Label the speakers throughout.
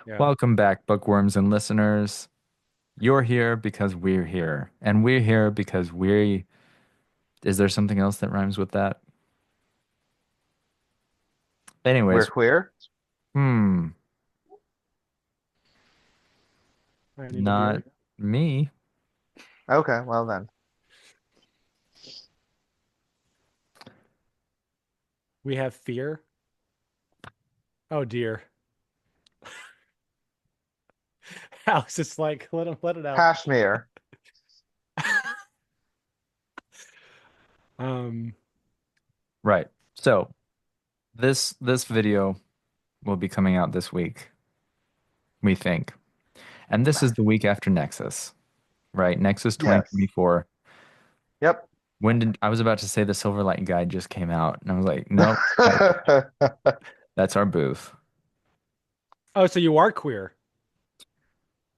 Speaker 1: Yeah.
Speaker 2: Welcome back, bookworms and listeners. You're here because we're here. And we're here because we. Is there something else that rhymes with that?
Speaker 1: We're
Speaker 2: Anyways,
Speaker 1: queer.
Speaker 2: hmm,
Speaker 1: I need a
Speaker 2: not
Speaker 1: beer.
Speaker 2: me.
Speaker 1: Okay, well then.
Speaker 3: We have fear. Oh dear. Alex is like, let it out.
Speaker 1: Kashmir.
Speaker 3: Um,
Speaker 2: Right. So this video will be coming out this week, we think. And this is the week after Nexus, right? Nexus
Speaker 1: Yes.
Speaker 2: 2024.
Speaker 1: Yep.
Speaker 2: When did I was about to say the Silverlight Guide just came out, and I was like, nope, that's our booth.
Speaker 3: oh, so you are queer.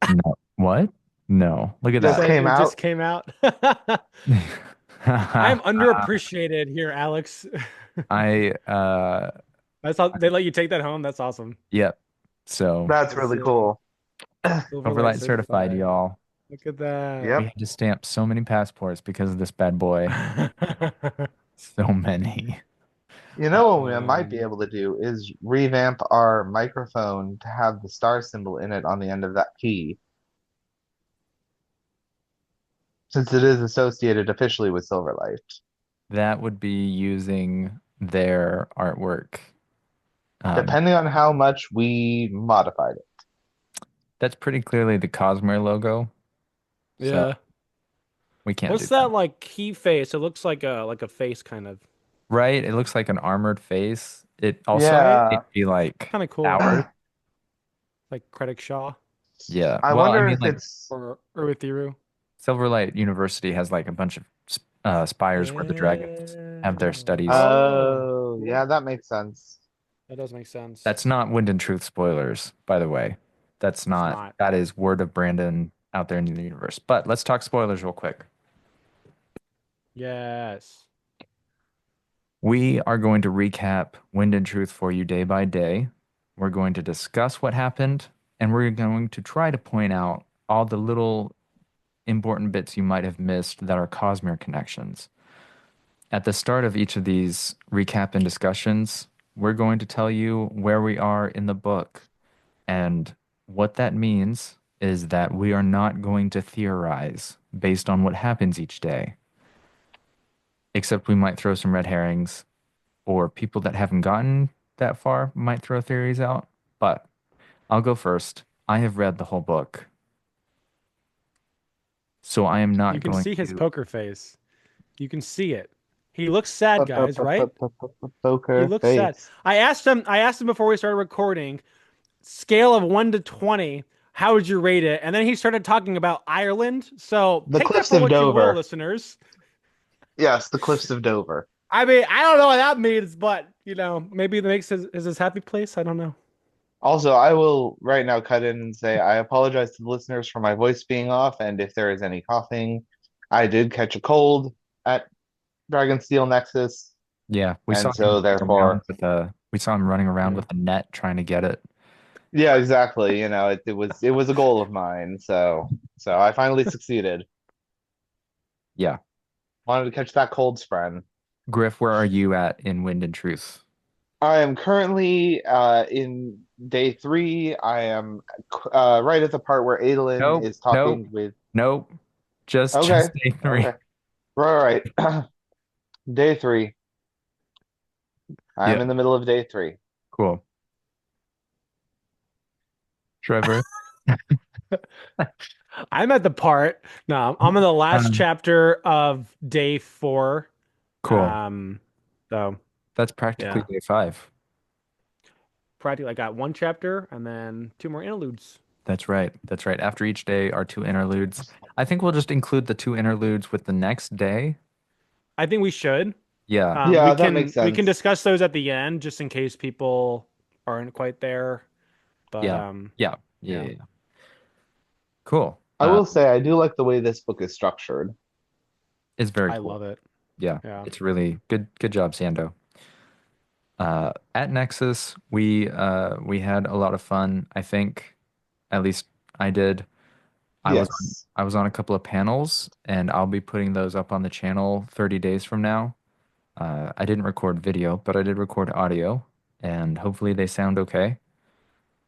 Speaker 2: No. What? No. Look at
Speaker 3: You
Speaker 1: Just
Speaker 2: that.
Speaker 3: said
Speaker 1: came
Speaker 3: it just
Speaker 1: out.
Speaker 3: came out. I am underappreciated here, Alex.
Speaker 2: I
Speaker 3: That's how they let you take that home. That's awesome.
Speaker 2: yep. So
Speaker 1: That's
Speaker 3: That's
Speaker 1: really cool.
Speaker 3: Silverlight
Speaker 2: Overlight certified,
Speaker 3: certified.
Speaker 2: y'all.
Speaker 3: Look at that.
Speaker 2: We
Speaker 1: Yep.
Speaker 2: had to stamp so many passports because of this bad boy. So many.
Speaker 1: You know what we might be
Speaker 3: Um,
Speaker 1: able to do is revamp our microphone to have the star symbol in it on the end of that key, since it is associated officially with Silverlight.
Speaker 2: That would be using their artwork. Um,
Speaker 1: Depending on how much we modified it.
Speaker 2: that's pretty clearly the Cosmere logo. So
Speaker 3: yeah.
Speaker 2: we can't do
Speaker 3: What's that
Speaker 2: that.
Speaker 3: like key face? It looks like a face kind of,
Speaker 2: Right? It looks like an armored face. It also
Speaker 3: right?
Speaker 1: Yeah.
Speaker 2: it'd be like
Speaker 3: Kind of cool.
Speaker 2: towers.
Speaker 3: Like Credit Shaw
Speaker 2: Yeah.
Speaker 1: I
Speaker 2: Well, I
Speaker 1: wonder
Speaker 2: mean,
Speaker 1: if
Speaker 2: like
Speaker 1: it's
Speaker 3: or Urithiru.
Speaker 2: Silverlight University has like a bunch of spires where the dragons have their
Speaker 3: Yeah.
Speaker 2: studies.
Speaker 3: Oh,
Speaker 1: oh,
Speaker 3: cool.
Speaker 1: yeah, that makes sense.
Speaker 3: That does make sense.
Speaker 2: That's not Wind and Truth spoilers, by the way. That's
Speaker 3: It's
Speaker 2: not,
Speaker 3: not.
Speaker 2: that is word of Brandon out there in the universe. But let's talk spoilers real quick.
Speaker 3: Yes.
Speaker 2: We are going to recap Wind and Truth for you day by day. We're going to discuss what happened, and we're going to try to point out all the little important bits you might have missed that are Cosmere connections. At the start of each of these recap and discussions, we're going to tell you where we are in the book. And what that means is that we are not going to theorize based on what happens each day, except we might throw some red herrings, or people that haven't gotten that far might throw theories out. But I'll go first. I have read the whole book, so I am
Speaker 3: You
Speaker 2: not
Speaker 3: can
Speaker 2: going
Speaker 3: see his
Speaker 2: to.
Speaker 3: poker face. You can see it. He looks sad, guys, right? He
Speaker 1: Poker
Speaker 3: looks sad.
Speaker 1: face.
Speaker 3: I asked him before we started recording, scale of 1 to 20, how would you rate it? And then he started talking about Ireland. So
Speaker 1: The
Speaker 3: take that
Speaker 1: Cliffs
Speaker 3: for
Speaker 1: of
Speaker 3: what you will,
Speaker 1: Dover.
Speaker 3: listeners.
Speaker 1: Yes, the Cliffs of Dover.
Speaker 3: I mean, I don't know what that means, but maybe it makes his happy place. I don't know.
Speaker 1: Also, I will right now cut in and say I apologize to the listeners for my voice being off, and if there is any coughing, I did catch a cold at Dragonsteel Nexus,
Speaker 2: Yeah,
Speaker 1: and so therefore,
Speaker 2: we saw him running around
Speaker 3: Yeah.
Speaker 2: with a net trying to get it.
Speaker 1: yeah, exactly. It was a goal of mine, so I finally succeeded.
Speaker 2: Yeah.
Speaker 1: Wanted to catch that cold spread.
Speaker 2: Griff, where are you at in Wind and Truth?
Speaker 1: I am currently in day three. I am right at the part where Adolin
Speaker 2: Nope,
Speaker 1: is
Speaker 2: nope,
Speaker 1: talking with.
Speaker 2: nope. Just
Speaker 1: Okay,
Speaker 2: just day
Speaker 1: okay,
Speaker 2: three.
Speaker 1: right, right. Day three. I'm
Speaker 2: Yeah,
Speaker 1: in the middle of day three.
Speaker 2: cool. Trevor.
Speaker 3: I'm at the part. No, I'm in the last
Speaker 2: Um,
Speaker 3: chapter of day 4.
Speaker 2: cool.
Speaker 3: Um, so
Speaker 2: That's practically
Speaker 3: yeah,
Speaker 2: day five.
Speaker 3: practically I got one chapter and then two more interludes.
Speaker 2: That's right. That's right. After each day are two interludes. I think we'll just include the two interludes with the next day.
Speaker 3: I think we should.
Speaker 2: Yeah.
Speaker 3: We
Speaker 1: Yeah, that makes
Speaker 3: can
Speaker 1: sense.
Speaker 3: discuss those at the end just in case people aren't quite there. But
Speaker 2: Yeah. Yeah. Yeah.
Speaker 3: yeah,
Speaker 2: Yeah. Cool.
Speaker 1: I will say I do like the way this book is structured.
Speaker 2: It's very
Speaker 3: I
Speaker 2: cool.
Speaker 3: love it.
Speaker 2: Yeah.
Speaker 3: Yeah.
Speaker 2: It's really good. Good job, Sando. At Nexus, we had a lot of fun, I think. At least I did.
Speaker 1: Yes.
Speaker 2: I was on a couple of panels, and I'll be putting those up on the channel 30 days from now. I didn't record video, but I did record audio, and hopefully they sound okay.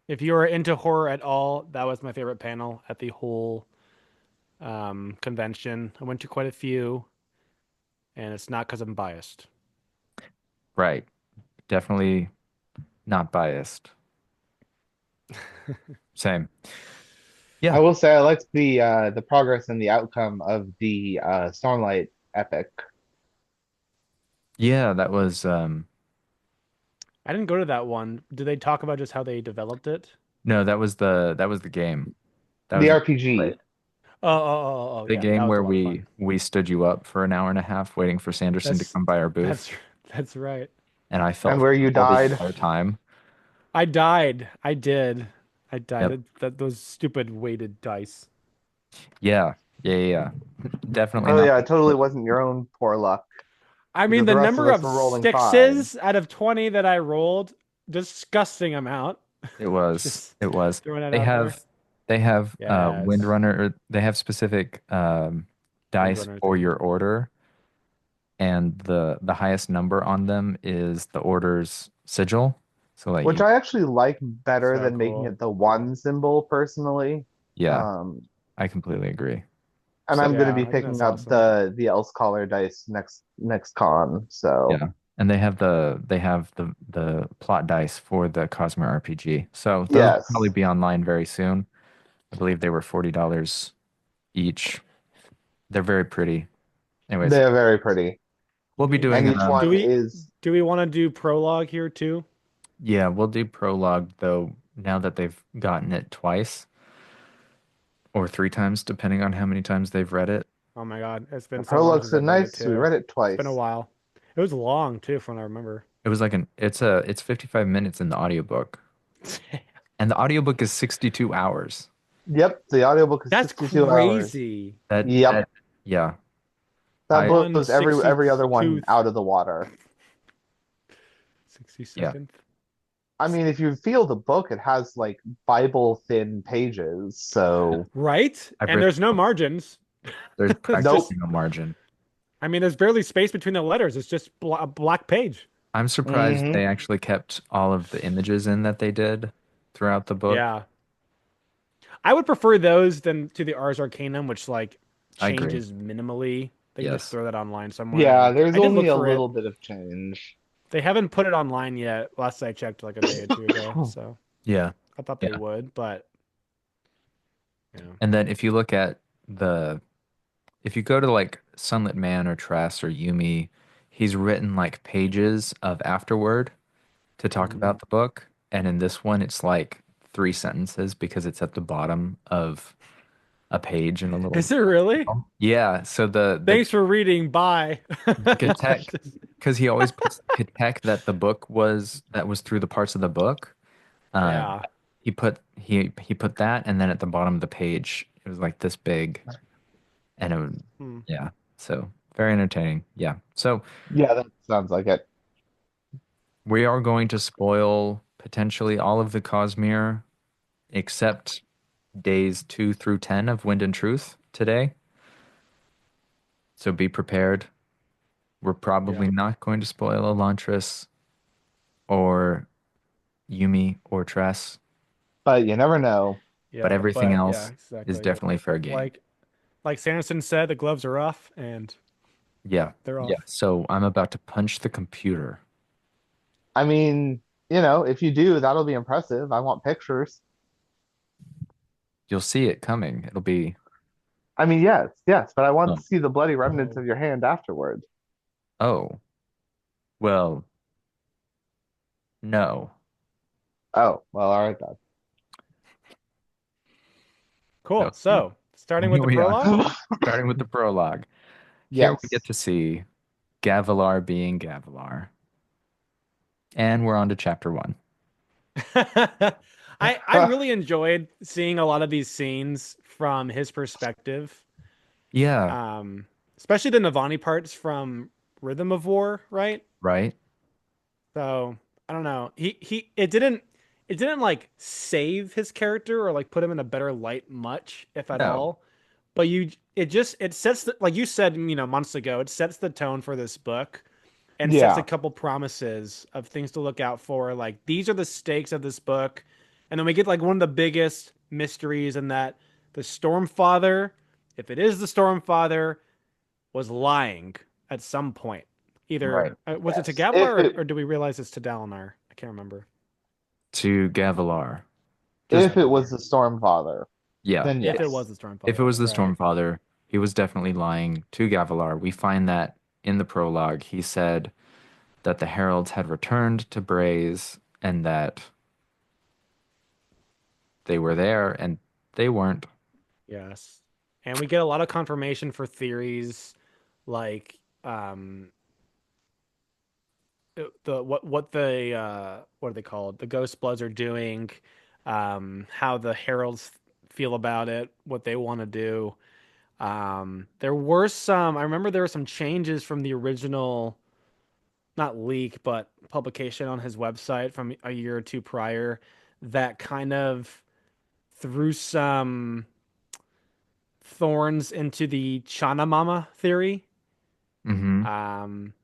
Speaker 3: If you are into horror at all, that was my favorite panel at the whole convention. I went to quite a few, and it's not because I'm biased.
Speaker 2: Right. Definitely not biased. Same.
Speaker 1: I
Speaker 2: Yeah.
Speaker 1: will say I liked the progress and the outcome of the Stormlight epic.
Speaker 2: Yeah, that was
Speaker 3: I didn't go to that one. Did they talk about just how they developed it?
Speaker 2: no, that was the game. That
Speaker 1: The
Speaker 2: was
Speaker 1: RPG.
Speaker 3: Oh,
Speaker 2: the
Speaker 3: yeah, that
Speaker 2: game
Speaker 3: was
Speaker 2: where
Speaker 3: a lot of fun.
Speaker 2: we stood you up for an hour and a half waiting for Sanderson to
Speaker 3: That's
Speaker 2: come by our
Speaker 3: that's
Speaker 2: booth,
Speaker 3: that's right.
Speaker 2: and I
Speaker 1: And
Speaker 2: felt
Speaker 1: where you
Speaker 2: all the
Speaker 1: died.
Speaker 2: entire time.
Speaker 3: I died. I did. I died.
Speaker 2: Yep.
Speaker 3: Those stupid weighted dice.
Speaker 2: Yeah. Yeah. Definitely
Speaker 1: Oh
Speaker 2: not.
Speaker 1: yeah, it totally wasn't your own poor luck
Speaker 3: I mean,
Speaker 1: because
Speaker 3: the
Speaker 1: the rest of
Speaker 3: number
Speaker 1: us
Speaker 3: of
Speaker 1: were rolling fine.
Speaker 3: sixes out of 20 that I rolled, disgusting amount.
Speaker 2: It was.
Speaker 3: Just
Speaker 2: It was.
Speaker 3: throwing that
Speaker 2: They
Speaker 3: out there.
Speaker 2: have they have
Speaker 3: Yes.
Speaker 2: Windrunner, or they have specific dice
Speaker 3: Windrunner,
Speaker 2: for
Speaker 3: thank
Speaker 2: your
Speaker 3: you.
Speaker 2: order, and the highest number on them is the order's sigil. So like
Speaker 1: Which
Speaker 2: you,
Speaker 1: I actually like better
Speaker 3: So
Speaker 1: than making
Speaker 3: cool.
Speaker 1: it the one symbol personally.
Speaker 2: yeah,
Speaker 1: Um,
Speaker 2: I completely agree.
Speaker 1: and
Speaker 2: So
Speaker 1: I'm going to
Speaker 3: Yeah,
Speaker 1: be
Speaker 3: I think
Speaker 1: picking
Speaker 3: that's
Speaker 1: up
Speaker 3: awesome.
Speaker 1: the Else Caller dice next con. So
Speaker 2: yeah, and they have the plot dice for the Cosmere RPG. So those will probably
Speaker 1: yes,
Speaker 2: be online very soon. I believe they were $40 each. They're very pretty. Anyways,
Speaker 1: they're very pretty,
Speaker 2: we'll be
Speaker 1: and
Speaker 2: doing
Speaker 1: each
Speaker 3: Do
Speaker 1: one
Speaker 3: we
Speaker 1: is
Speaker 3: do we want to do prologue here too?
Speaker 2: yeah, we'll do Prologue though now that they've gotten it twice or three times, depending on how many times they've read it.
Speaker 3: Oh my God, it's been
Speaker 1: the
Speaker 3: so long
Speaker 1: prologue's
Speaker 3: since
Speaker 1: so
Speaker 3: I've read it
Speaker 1: nice. We
Speaker 3: too.
Speaker 1: read it
Speaker 3: It's been a
Speaker 1: twice.
Speaker 3: while. It was long too, from what I remember.
Speaker 2: It was like it's 55 minutes in the audiobook. And the audiobook is 62 hours.
Speaker 1: Yep, the audiobook is
Speaker 3: That's
Speaker 1: 62 hours.
Speaker 3: crazy.
Speaker 1: Yep,
Speaker 2: Yeah.
Speaker 1: that
Speaker 2: I
Speaker 3: One
Speaker 1: blows every other one
Speaker 3: 62th,
Speaker 1: out of the water.
Speaker 2: yeah.
Speaker 3: 62nd.
Speaker 1: I mean, if you feel the book, it has like Bible thin pages. So
Speaker 3: Right?
Speaker 2: I've
Speaker 3: And
Speaker 2: written
Speaker 3: there's no margins.
Speaker 2: there's
Speaker 3: It's
Speaker 2: practically
Speaker 3: just,
Speaker 1: nope.
Speaker 2: no margin.
Speaker 3: I mean, there's barely space between the letters. It's just a black page.
Speaker 2: I'm surprised
Speaker 1: Hmm.
Speaker 2: they actually kept all of the images in that they did throughout the book.
Speaker 3: Yeah. I would prefer those than to the Ars Arcanum, which like
Speaker 2: I agree.
Speaker 3: changes minimally. They can just
Speaker 2: Yes.
Speaker 3: throw that online somewhere.
Speaker 1: Yeah,
Speaker 3: Like
Speaker 1: there's
Speaker 3: I did
Speaker 1: only
Speaker 3: look
Speaker 1: a
Speaker 3: for
Speaker 1: little
Speaker 3: it.
Speaker 1: bit of change.
Speaker 3: They haven't put it online yet. Last I checked, like a day or two ago. So
Speaker 2: Yeah.
Speaker 3: I thought they
Speaker 2: Yeah.
Speaker 3: would, but yeah.
Speaker 2: And then if you look at the if you go to like Sunlit Man or Tress or Yumi, he's written like pages of afterword to talk
Speaker 3: Mhm.
Speaker 2: about the book. And in this one, it's like three sentences because it's at the bottom of a page in a little.
Speaker 3: Is it really?
Speaker 2: Yeah. So the
Speaker 3: Thanks for reading. Bye.
Speaker 2: Katek, because he always puts Katek that the book was that was through the parts of the book. Uh,
Speaker 3: Yeah.
Speaker 2: he put that, and then at the bottom of the page, it was like this big, and it would,
Speaker 3: Hmm.
Speaker 2: yeah. So very entertaining. Yeah. So
Speaker 1: Yeah, that sounds like it.
Speaker 2: we are going to spoil potentially all of the Cosmere except days 2 through 10 of Wind and Truth today. So be prepared. We're
Speaker 3: Yeah.
Speaker 2: probably not going to spoil Elantris or Yumi or Tress,
Speaker 1: But you never know.
Speaker 2: but
Speaker 3: Yeah.
Speaker 2: everything
Speaker 3: But yeah,
Speaker 2: else is
Speaker 3: exactly.
Speaker 2: definitely fair game.
Speaker 3: Like Sanderson said, the gloves are off and
Speaker 2: Yeah.
Speaker 3: they're
Speaker 2: Yeah.
Speaker 3: off.
Speaker 2: So I'm about to punch the computer.
Speaker 1: I mean, if you do, that'll be impressive. I want pictures.
Speaker 2: You'll see it coming. It'll be,
Speaker 1: I mean, yes, yes, but I want
Speaker 2: oh,
Speaker 1: to see the bloody remnants
Speaker 3: Oh.
Speaker 1: of your hand afterward.
Speaker 2: oh, well, no.
Speaker 1: Oh, well, all right
Speaker 3: Cool.
Speaker 2: So
Speaker 3: So starting with
Speaker 2: here
Speaker 3: the
Speaker 2: we are,
Speaker 3: prologue.
Speaker 1: then.
Speaker 2: starting with the prologue. Here we get
Speaker 1: Yes.
Speaker 2: to see Gavilar being Gavilar. And we're on to chapter one.
Speaker 3: I really enjoyed seeing a lot of these scenes from his perspective.
Speaker 2: Yeah,
Speaker 3: Um, Especially the Navani parts from Rhythm of War, right?
Speaker 2: right?
Speaker 3: So I don't know. It it didn't like save his character or like put him in a better light much, if at
Speaker 2: No.
Speaker 3: all. But it sets the, like you said, months ago, it sets the tone for this book and sets a
Speaker 1: Yeah,
Speaker 3: couple promises of things to look out for. Like these are the stakes of this book. And then we get like one of the biggest mysteries in that the Stormfather, if it is the Stormfather, was lying at some point.
Speaker 1: right.
Speaker 3: Either was it to
Speaker 1: Yes. If
Speaker 3: Gavilar,
Speaker 1: it
Speaker 3: or do we realize it's to Dalinar? I can't remember.
Speaker 2: To Gavilar.
Speaker 3: To
Speaker 2: Just
Speaker 1: if it was
Speaker 3: Gavilar.
Speaker 1: the Stormfather,
Speaker 2: yeah.
Speaker 1: then
Speaker 3: If it
Speaker 1: yes.
Speaker 3: was the
Speaker 2: If it
Speaker 3: Stormfather,
Speaker 2: was the
Speaker 3: right?
Speaker 2: Stormfather, he was definitely lying to Gavilar. We find that in the prologue. He said that the heralds had returned to Braze and that they were there and they weren't.
Speaker 3: Yes. And we get a lot of confirmation for theories like the what the what are they called? The Ghost Bloods are doing, how the heralds feel about it, what they want to do. There were some, I remember there were some changes from the original, not leak, but publication on his website from a year or two prior that kind of threw some thorns into the Chana Mama theory.
Speaker 2: Mm-hmm.
Speaker 3: Um,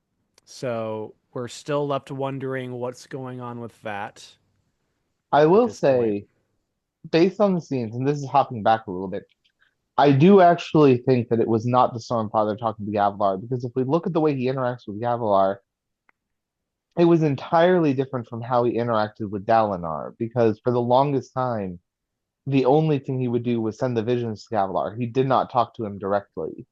Speaker 3: so we're still left wondering what's going on with that
Speaker 1: I
Speaker 3: at
Speaker 1: will
Speaker 3: this point.
Speaker 1: say, based on the scenes, and this is hopping back a little bit, I do actually think that it was not the Stormfather talking to Gavilar, because if we look at the way he interacts with Gavilar, it was entirely different from how he interacted with Dalinar, because for the longest time, the only thing he would do was send the visions to Gavilar. He did not talk to him directly.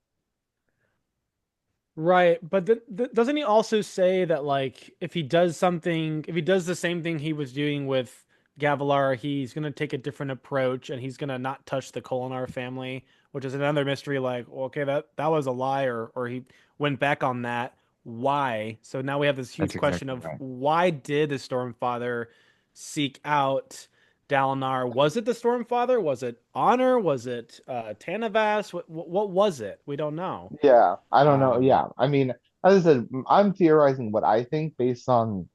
Speaker 3: Right, but doesn't he also say that like if he does something, if he does the same thing he was doing with Gavilar, he's gonna take a different approach and he's gonna not touch the Kolinar family, which is another mystery. Like, well, okay, that was a lie, or he went back on that. Why? So now we have this
Speaker 2: That's
Speaker 3: huge question
Speaker 2: exactly
Speaker 3: of
Speaker 2: right.
Speaker 3: why did the Stormfather seek out Dalinar? Was it the Stormfather? Was it Honor? Was it Tanavas? What was it? We don't know.
Speaker 1: Yeah, I don't know.
Speaker 3: Um,
Speaker 1: Yeah, I mean, as I said, I'm theorizing what I think based on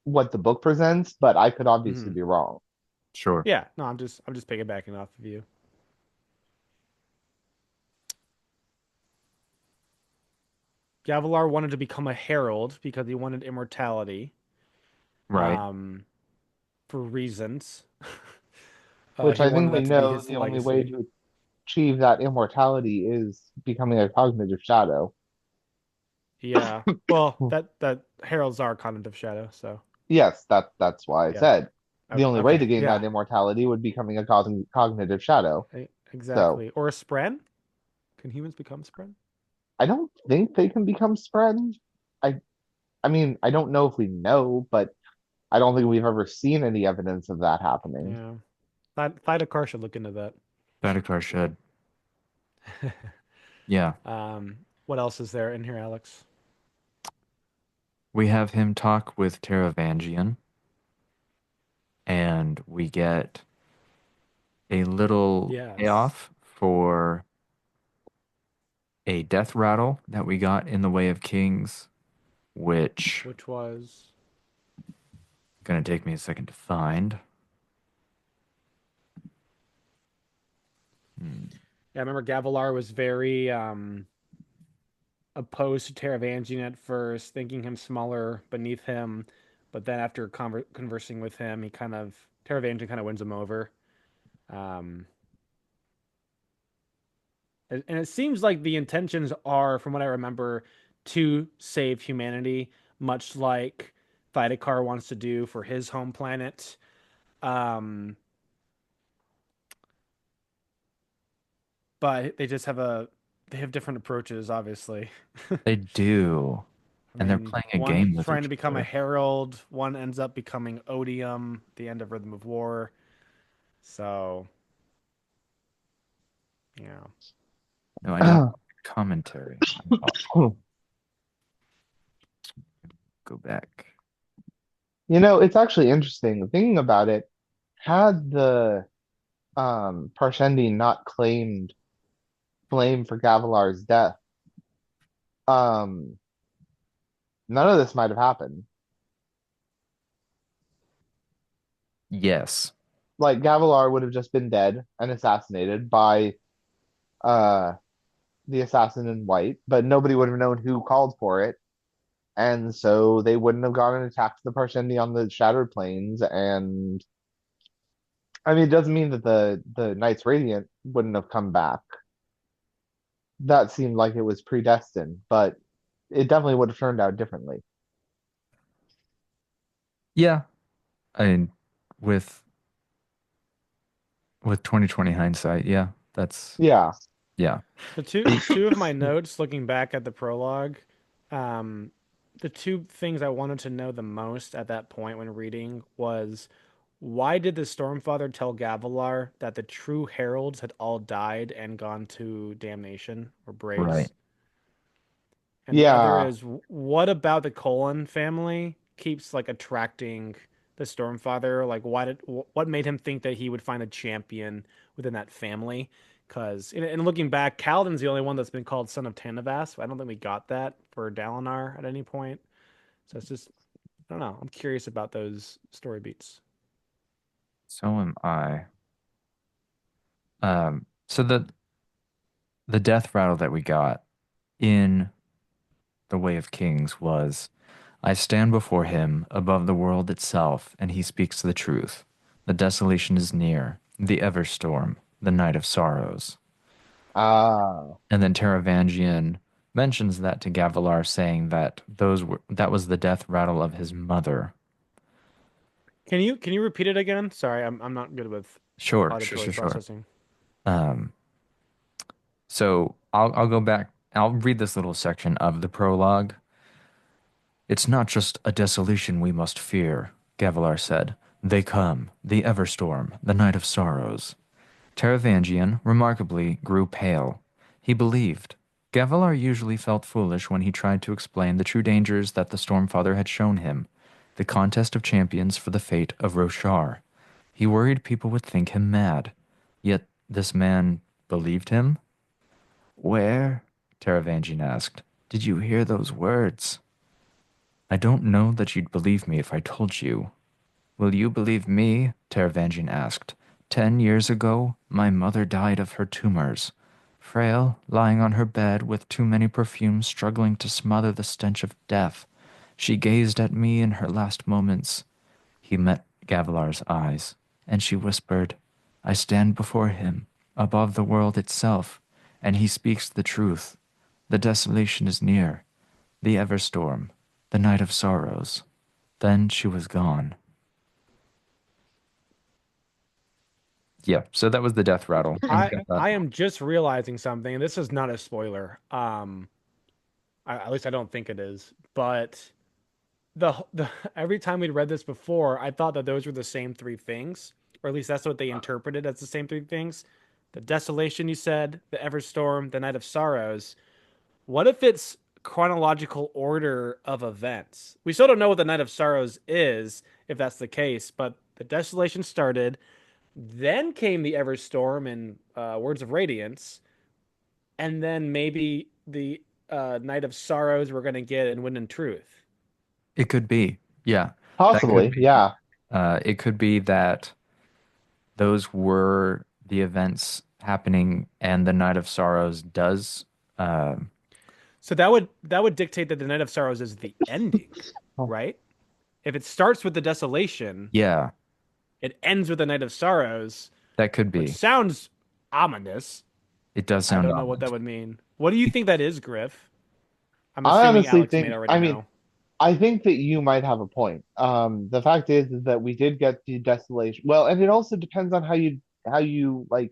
Speaker 1: what the book presents, but I could obviously
Speaker 3: mhm.
Speaker 1: be wrong.
Speaker 2: Sure.
Speaker 3: Yeah, no, I'm just piggybacking off of you. Gavilar wanted to become a herald because he wanted immortality,
Speaker 2: Right.
Speaker 3: um, for reasons.
Speaker 1: Which
Speaker 3: He
Speaker 1: I think
Speaker 3: wanted
Speaker 1: we
Speaker 3: that to be
Speaker 1: know
Speaker 3: his
Speaker 1: the only way
Speaker 3: legacy.
Speaker 1: to achieve that immortality is becoming a cognitive shadow.
Speaker 3: Yeah. Well, that heralds are cognitive shadow, so
Speaker 1: Yes, that's why I
Speaker 3: yeah.
Speaker 1: said the only way
Speaker 3: Okay.
Speaker 1: to gain
Speaker 3: Yeah.
Speaker 1: that immortality would becoming a cognitive shadow. So
Speaker 3: Exactly. Or a spren? Can humans become spren?
Speaker 1: I don't think they can become spread. I I mean, I don't know if we know, but I don't think we've ever seen any evidence of that happening.
Speaker 3: Yeah. Thydakar should look into that.
Speaker 2: Badakar should. Yeah.
Speaker 3: What else is there in here, Alex?
Speaker 2: We have him talk with Teravangian, and we get a little
Speaker 3: Yes.
Speaker 2: payoff for a death rattle that we got in the Way of Kings, which
Speaker 3: Which was
Speaker 2: gonna take me a second to find. Hmm.
Speaker 3: Yeah, I remember Gavilar was very opposed to Taravangian at first, thinking him smaller beneath him, but then after conversing with him, he kind of Taravangian kind of wins him over. Um, and it seems like the intentions are, from what I remember, to save humanity, much like Thydakar wants to do for his home planet. Um, but they have different approaches, obviously.
Speaker 2: They do,
Speaker 3: I
Speaker 2: and they're
Speaker 3: mean,
Speaker 2: playing a
Speaker 3: one's
Speaker 2: game with
Speaker 3: trying to
Speaker 2: each
Speaker 3: become a
Speaker 2: other.
Speaker 3: herald, one ends up becoming odium, the end of Rhythm of War. So, yeah.
Speaker 2: No, I don't commentary. I apologize. Go back.
Speaker 1: It's actually interesting thinking about it. Had the Parshendi not claimed blame for Gavilar's death, um, none of this might have happened.
Speaker 2: Yes.
Speaker 1: Like Gavilar would have just been dead and assassinated by uh the assassin in white, but nobody would have known who called for it. And so they wouldn't have gone and attacked the Parshendi on the Shattered Plains. And I mean, it doesn't mean that the Knights Radiant wouldn't have come back. That seemed like it was predestined, but it definitely would have turned out differently.
Speaker 2: Yeah. I mean, with with 2020 hindsight, yeah, that's
Speaker 1: Yeah.
Speaker 2: yeah.
Speaker 3: So two of my notes looking back at the prologue, um, the two things I wanted to know the most at that point when reading was why did the Stormfather tell Gavilar that the true heralds had all died and gone to damnation or
Speaker 2: Right.
Speaker 3: Braze? And the other
Speaker 1: Yeah.
Speaker 3: is what about the Colon family keeps like attracting the Stormfather? Like what made him think that he would find a champion within that family? Because in looking back, Kaladin's the only one that's been called Son of Tanavas. I don't think we got that for Dalinar at any point. So it's just I don't know. I'm curious about those story beats.
Speaker 2: So am I. So the death rattle that we got in The Way of Kings was I stand before him above the world itself, and he speaks the truth. The desolation is near, the Everstorm, the night of sorrows.
Speaker 1: Ah.
Speaker 2: And then Taravangian mentions that to Gavilar, saying that that was the death rattle of his mother.
Speaker 3: Can you repeat it again? Sorry, I'm not good with
Speaker 2: Sure, sure,
Speaker 3: auditory
Speaker 2: sure, sure.
Speaker 3: processing.
Speaker 2: Um, so I'll go back. I'll read this little section of the prologue. It's not just a desolation we must fear, Gavilar said. They come, the Everstorm, the night of sorrows. Taravangian, remarkably, grew pale. He believed. Gavilar usually felt foolish when he tried to explain the true dangers that the Stormfather had shown him, the contest of champions for the fate of Roshar. He worried people would think him mad. Yet this man believed him? Where, Taravangian asked, did you hear those words? I don't know that you'd believe me if I told you. Will you believe me? Taravangian asked. 10 years ago, my mother died of her tumors. Frail, lying on her bed with too many perfumes struggling to smother the stench of death, she gazed at me in her last moments. He met Gavilar's eyes, and she whispered, I stand before him, above the world itself, and he speaks the truth. The desolation is near, the Everstorm, the night of sorrows. Then she was gone. Yeah, so that was the death rattle. And we
Speaker 3: I
Speaker 2: got the
Speaker 3: I am just realizing something, and this is not a spoiler. At least I don't think it is. But the every time we'd read this before, I thought that those were the same three things, or at least that's what they interpreted as the same three things. The desolation, you said, the Everstorm, the Night of Sorrows. What if it's chronological order of events? We still don't know what the Night of Sorrows is, if that's the case, but the desolation started, then came the Everstorm and Words of Radiance, and then maybe the Night of Sorrows we're going to get in Wind and Truth.
Speaker 2: It could be. Yeah, that could
Speaker 1: Possibly.
Speaker 2: be.
Speaker 1: Yeah.
Speaker 2: It could be that those were the events happening and the Night of Sorrows does uh
Speaker 3: So that would dictate that the Night of Sorrows is the ending,
Speaker 1: Oh,
Speaker 3: right? If it starts with the desolation,
Speaker 2: yeah,
Speaker 3: it ends with the Night of Sorrows,
Speaker 2: that could
Speaker 3: which
Speaker 2: be.
Speaker 3: sounds ominous.
Speaker 2: It does
Speaker 3: I
Speaker 2: sound
Speaker 3: don't know what
Speaker 2: ominous.
Speaker 3: that would mean. What do you think that is, Griff? I'm
Speaker 1: I
Speaker 3: assuming
Speaker 1: honestly
Speaker 3: Alex may
Speaker 1: think,
Speaker 3: already
Speaker 1: I mean,
Speaker 3: know.
Speaker 1: I think that you might have a point. The fact is that we did get the desolation. Well, and it also depends on how you like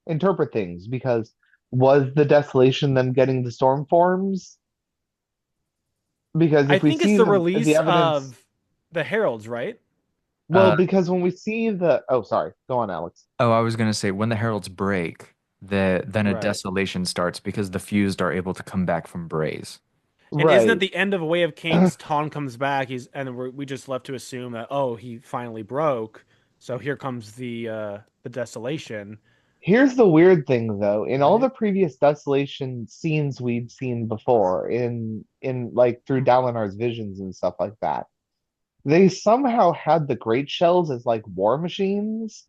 Speaker 1: interpret things because was the desolation them getting the storm forms? Because
Speaker 3: I
Speaker 1: if we
Speaker 3: think it's
Speaker 1: see
Speaker 3: the
Speaker 1: the
Speaker 3: release
Speaker 1: evidence,
Speaker 3: of the Heralds, right?
Speaker 1: well,
Speaker 2: Uh
Speaker 1: because when we see oh, sorry, go on, Alex.
Speaker 2: oh, I was gonna say when the heralds break, then a
Speaker 3: Right.
Speaker 2: desolation starts because the fused are able to come back from Braze.
Speaker 3: And isn't it
Speaker 1: Right.
Speaker 3: the end of A Way of Kings? Ton comes back. We just left to assume that he finally broke. So here comes the desolation,
Speaker 1: Here's the weird thing though. In all
Speaker 3: right?
Speaker 1: the previous desolation scenes we've seen before, in like through Dalinar's visions and stuff like that, They somehow had the great shells as like war machines,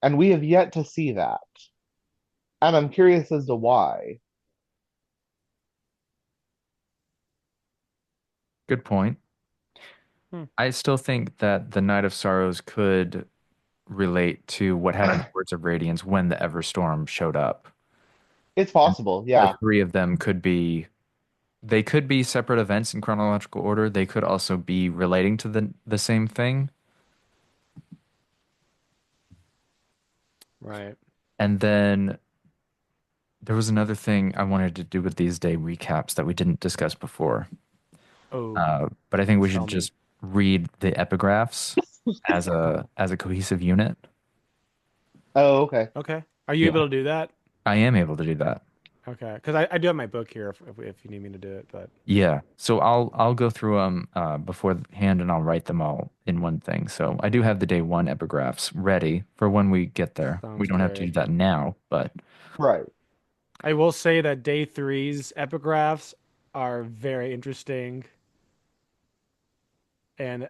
Speaker 1: and we have yet to see that. And I'm curious as to why.
Speaker 2: Good point.
Speaker 3: Hmm.
Speaker 2: I still think that the Night of Sorrows could relate to what happened to Words of Radiance when the Everstorm showed up.
Speaker 1: It's
Speaker 2: And
Speaker 1: possible,
Speaker 2: the
Speaker 1: yeah.
Speaker 2: three of them could be separate events in chronological order. They could also be relating to the same thing.
Speaker 3: Right.
Speaker 2: And then there was another thing I wanted to do with these day recaps that we didn't discuss before.
Speaker 3: Oh,
Speaker 2: But I think we should
Speaker 3: tell me.
Speaker 2: just read the epigraphs as a cohesive unit.
Speaker 1: Oh, okay.
Speaker 3: Okay. Are you
Speaker 2: Yeah,
Speaker 3: able to do that?
Speaker 2: I am able to do that.
Speaker 3: Okay. Because I do have my book here if you need me to do it, but
Speaker 2: Yeah, so I'll go through them beforehand and I'll write them all in one thing. So I do have the day one epigraphs ready for when we get there. We
Speaker 3: sounds
Speaker 2: don't have to
Speaker 3: great.
Speaker 2: do that now, but
Speaker 1: Right.
Speaker 3: I will say that day three's epigraphs are very interesting. And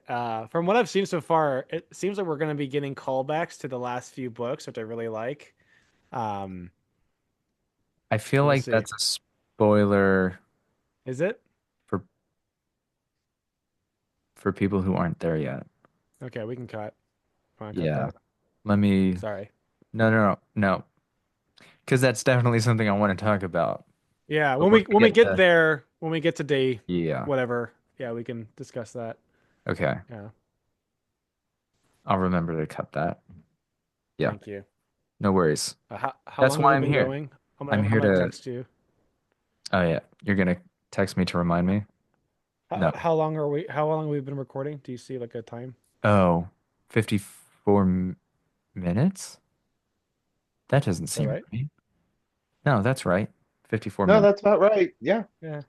Speaker 3: from what I've seen so far, it seems like we're going to be getting callbacks to the last few books, which I really like. Um,
Speaker 2: I feel
Speaker 3: we'll
Speaker 2: like
Speaker 3: see.
Speaker 2: that's a spoiler
Speaker 3: Is it?
Speaker 2: for people who aren't there yet.
Speaker 3: Okay, we can cut. Want to cut
Speaker 2: Yeah.
Speaker 3: that?
Speaker 2: Let me
Speaker 3: Sorry.
Speaker 2: no. Because that's definitely something I want to talk about.
Speaker 3: Yeah,
Speaker 2: But when we
Speaker 3: when we
Speaker 2: get
Speaker 3: get
Speaker 2: to
Speaker 3: there, when we get to day
Speaker 2: yeah.
Speaker 3: whatever, yeah, we can discuss that.
Speaker 2: Okay.
Speaker 3: Yeah,
Speaker 2: I'll remember to cut that. Yeah.
Speaker 3: thank you.
Speaker 2: No worries.
Speaker 3: How
Speaker 2: That's
Speaker 3: long have
Speaker 2: why
Speaker 3: we
Speaker 2: I'm
Speaker 3: been
Speaker 2: here.
Speaker 3: going?
Speaker 2: I'm
Speaker 3: I'm
Speaker 2: here
Speaker 3: gonna
Speaker 2: to
Speaker 3: text you.
Speaker 2: oh yeah. You're gonna text me to remind me? No.
Speaker 3: How long are we? How long have we been recording? Do you see like a time?
Speaker 2: Oh, 54 minutes? That doesn't
Speaker 3: Is that
Speaker 2: seem
Speaker 3: right?
Speaker 2: right. No, that's right. 54
Speaker 1: No,
Speaker 2: minutes.
Speaker 1: that's about right. Yeah.
Speaker 3: Yeah.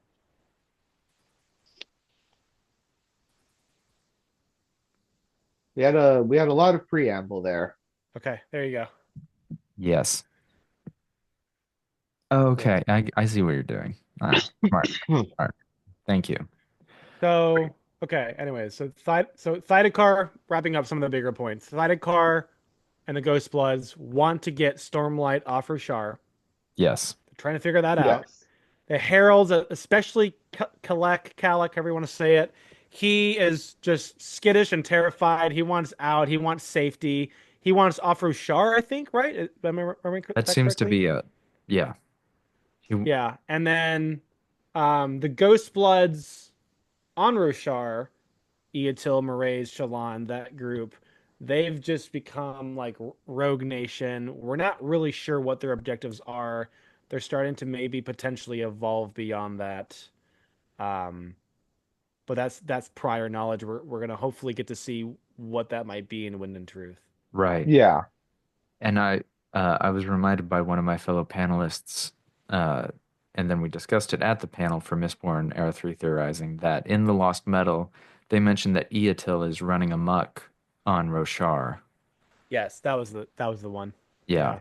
Speaker 1: We had a lot of preamble there.
Speaker 3: Okay, there you go.
Speaker 2: Yes.
Speaker 3: Cool.
Speaker 2: Okay, I see what you're doing. Smart. Smart. Thank you. Great.
Speaker 3: So, okay, anyway, so Thydekar, wrapping up some of the bigger points. Thydekar and the Ghost Bloods want to get Stormlight off Roshar.
Speaker 2: Yes.
Speaker 3: They're trying to figure that out.
Speaker 1: Yes.
Speaker 3: The Heralds, especially Kalak, however you want to say it, he is just skittish and terrified. He wants out. He wants safety. He wants off Roshar, I think, right? Am I remembering
Speaker 2: That
Speaker 3: that
Speaker 2: seems to
Speaker 3: correctly?
Speaker 2: be a yeah. You
Speaker 3: Yeah, and then the Ghost Bloods on Roshar, Eotil, Marays, Shallan, that group, they've just become like Rogue Nation. We're not really sure what their objectives are. They're starting to maybe potentially evolve beyond that. Um, but that's prior knowledge. We're gonna hopefully get to see what that might be in Wind and Truth.
Speaker 2: right.
Speaker 1: Yeah.
Speaker 2: And I was reminded by one of my fellow panelists, uh, and then we discussed it at the panel for Mistborn Era 3 Theorizing, that in the Lost Metal, they mentioned that Eotil is running amok on Roshar.
Speaker 3: Yes, that was the one.
Speaker 2: Yeah.
Speaker 3: Yeah.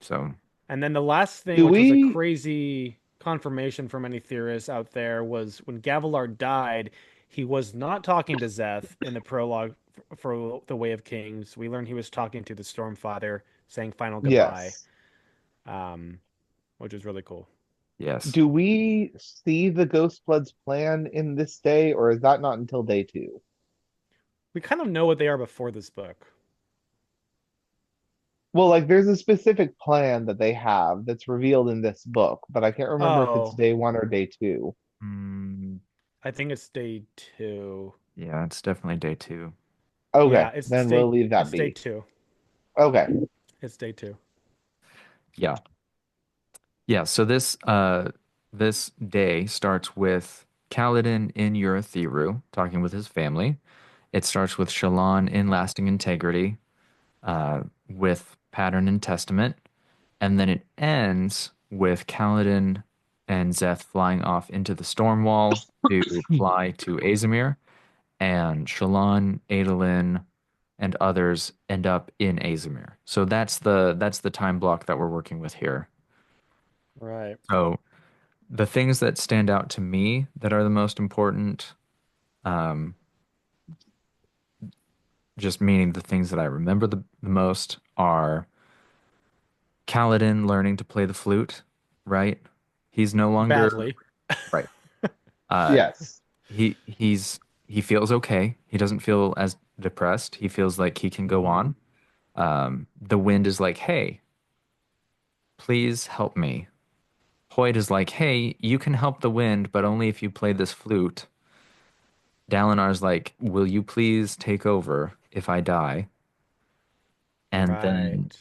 Speaker 2: So
Speaker 3: And then the last thing,
Speaker 1: Do
Speaker 3: which was a
Speaker 1: we?
Speaker 3: crazy confirmation for many theorists out there, was when Gavilar died, he was not talking to Zeth in the prologue for The Way of Kings. We learned he was talking to the Stormfather, saying final goodbye,
Speaker 1: Yes.
Speaker 3: um, which was really cool.
Speaker 2: yes.
Speaker 1: Do we see the Ghost Bloods plan in this day, or is that not until day two?
Speaker 3: We kind of know what they are before this book.
Speaker 1: Well, like there's a specific plan that they have that's revealed in this book, but I can't remember if it's
Speaker 3: Oh,
Speaker 1: day one or day two.
Speaker 2: Mm,
Speaker 3: I think it's day two.
Speaker 2: yeah, it's definitely day two.
Speaker 1: Okay,
Speaker 3: Yeah,
Speaker 1: then we'll leave that
Speaker 3: it's day
Speaker 1: be.
Speaker 3: two.
Speaker 1: Okay.
Speaker 3: It's day two.
Speaker 2: Yeah. Yeah, so this day starts with Kaladin in Urithiru talking with his family. It starts with Shallan in Lasting Integrity, with Pattern and Testament, and then it ends with Kaladin and Zeth flying off into the Stormwall to fly to Azamir, and Shallan, Adolin, and others end up in Azamir. So that's the time block that we're working with here.
Speaker 3: Right.
Speaker 2: So the things that stand out to me that are the most important, um, just meaning the things that I remember the most are Kaladin learning to play the flute, right? He's no longer
Speaker 3: Badly.
Speaker 2: right. Uh,
Speaker 1: Yes.
Speaker 2: he feels okay. He doesn't feel as depressed. He feels like he can go
Speaker 3: Mhm.
Speaker 2: on. The wind is like, hey, please help me. Hoyt is like, hey, you can help the wind, but only if you play this flute. Dalinar's like, will you please take over if I die? And then
Speaker 3: Right.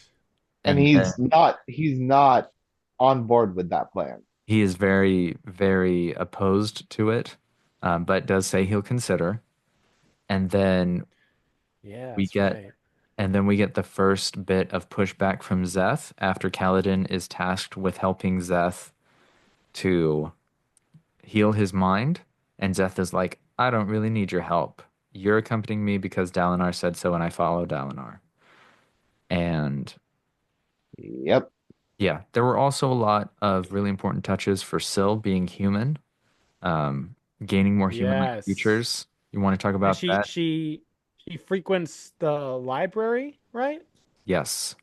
Speaker 1: And
Speaker 2: and then
Speaker 1: he's not on board with that plan.
Speaker 2: he is very, very opposed to it, but does say he'll consider. And then
Speaker 3: Yeah,
Speaker 2: we
Speaker 3: that's
Speaker 2: get
Speaker 3: right.
Speaker 2: and then we get the first bit of pushback from Zeth after Kaladin is tasked with helping Zeth to heal his mind. And Zeth is like, I don't really need your help. You're accompanying me because Dalinar said so, and I follow Dalinar. And
Speaker 1: Yep.
Speaker 2: yeah, there were also a lot of really important touches for Syl being human, gaining more human-like
Speaker 3: Yes.
Speaker 2: features. You want to talk
Speaker 3: And
Speaker 2: about
Speaker 3: she
Speaker 2: that?
Speaker 3: she she frequents the library, right?
Speaker 2: Yes,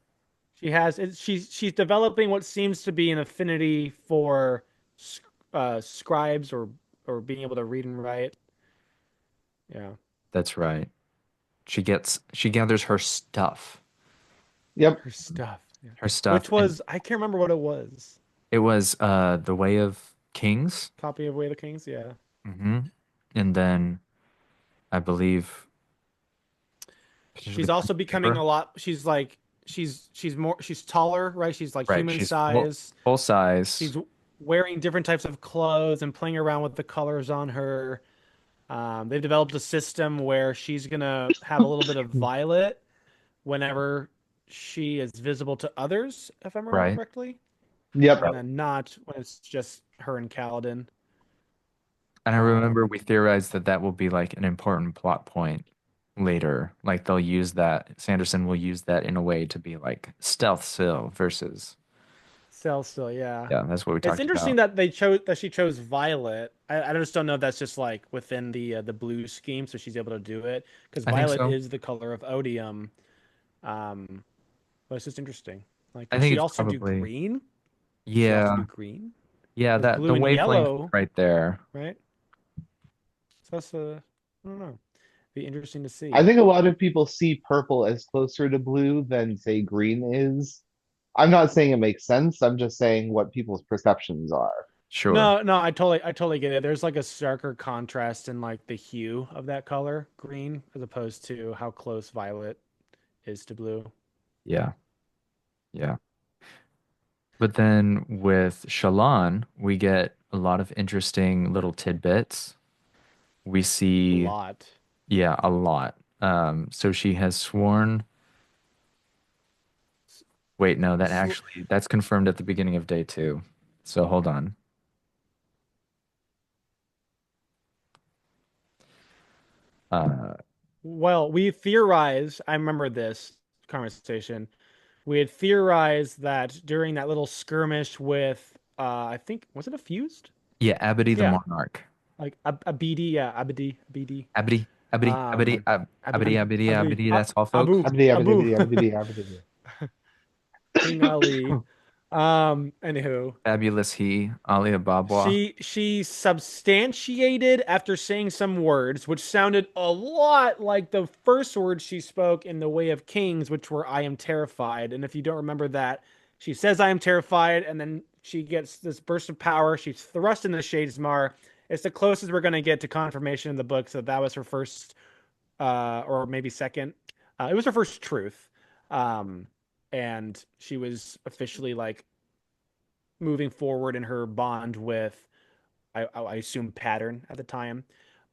Speaker 3: She's developing what seems to be an affinity for scribes or being able to read and write. Yeah.
Speaker 2: that's right. She gathers her stuff.
Speaker 1: Yep.
Speaker 3: Her stuff. Yeah.
Speaker 2: Her stuff,
Speaker 3: Which
Speaker 2: and
Speaker 3: was I can't remember what it was.
Speaker 2: it was the Way of Kings.
Speaker 3: Copy of Way of the Kings, yeah.
Speaker 2: Hmm. And then I believe potentially
Speaker 3: She's
Speaker 2: pen
Speaker 3: also
Speaker 2: and
Speaker 3: becoming a
Speaker 2: paper.
Speaker 3: lot she's taller, right? She's like
Speaker 2: Right,
Speaker 3: human
Speaker 2: she's
Speaker 3: size.
Speaker 2: full size.
Speaker 3: She's wearing different types of clothes and playing around with the colors on her. They've developed a system where she's gonna have a little bit of violet whenever she is visible to others, if I remember
Speaker 2: Right.
Speaker 3: correctly,
Speaker 1: Yep.
Speaker 3: and
Speaker 2: Yep.
Speaker 3: then not when it's just her and Kaladin.
Speaker 2: And I remember
Speaker 3: Um,
Speaker 2: we theorized that that will be like an important plot point later. Like they'll use that, Sanderson will use that in a way to be like stealth Syl versus,
Speaker 3: Cell still, yeah.
Speaker 2: yeah, that's what we
Speaker 3: It's
Speaker 2: talked
Speaker 3: interesting
Speaker 2: about.
Speaker 3: that she chose Violet. I just don't know if that's just like within the blue scheme, so she's able to do it because
Speaker 2: I think
Speaker 3: Violet
Speaker 2: so.
Speaker 3: is the color of odium. Um, but it's just interesting. Like,
Speaker 2: I
Speaker 3: did
Speaker 2: think
Speaker 3: she
Speaker 2: it's
Speaker 3: also do
Speaker 2: probably,
Speaker 3: green? Did she also
Speaker 2: yeah,
Speaker 3: do green?
Speaker 2: yeah,
Speaker 3: Because
Speaker 2: that
Speaker 3: blue
Speaker 2: the
Speaker 3: and
Speaker 2: wavelength
Speaker 3: yellow,
Speaker 2: right there.
Speaker 3: right? So that's I don't know. Be interesting to
Speaker 1: I
Speaker 3: see.
Speaker 1: think a lot of people see purple as closer to blue than say green is. I'm not saying it makes sense. I'm just saying what people's perceptions are.
Speaker 2: Sure.
Speaker 3: No, I totally get it. There's like a starker contrast in like the hue of that color, green, as opposed to how close violet is to blue.
Speaker 2: Yeah. Yeah. But then with Shallan, we get a lot of interesting little tidbits. We
Speaker 3: A
Speaker 2: see,
Speaker 3: lot.
Speaker 2: yeah, a lot. So she has sworn. Wait, no, that
Speaker 3: Sl-
Speaker 2: actually that's confirmed at the beginning of day two. So hold on. Uh,
Speaker 3: Well, we theorized, I remember this conversation. We had theorized that during that little skirmish with I think was it a fused?
Speaker 2: yeah, Abadi the
Speaker 3: Yeah,
Speaker 2: Monarch.
Speaker 3: like a BD, yeah, BD.
Speaker 2: Abadi, Abadi, Abadi,
Speaker 3: Um
Speaker 2: Abadi,
Speaker 3: Abadi,
Speaker 2: Abadi,
Speaker 3: Abadi,
Speaker 2: Abadi. That's all, folks.
Speaker 3: Abu,
Speaker 1: Abdi, abdi,
Speaker 3: Abu,
Speaker 1: abdi, abdi, abdi.
Speaker 3: King Ali. Anywho,
Speaker 2: Fabulous he, Ali Ababwa.
Speaker 3: she substantiated after saying some words, which sounded a lot like the first words she spoke in The Way of Kings, which were "I am terrified." And if you don't remember that, she says "I am terrified," and then she gets this burst of power. She's thrust in the Shadesmar. It's the closest we're gonna get to confirmation in the book. So that was her first, or maybe second. It was her first truth, um, and she was officially like moving forward in her bond with I assume pattern at the time.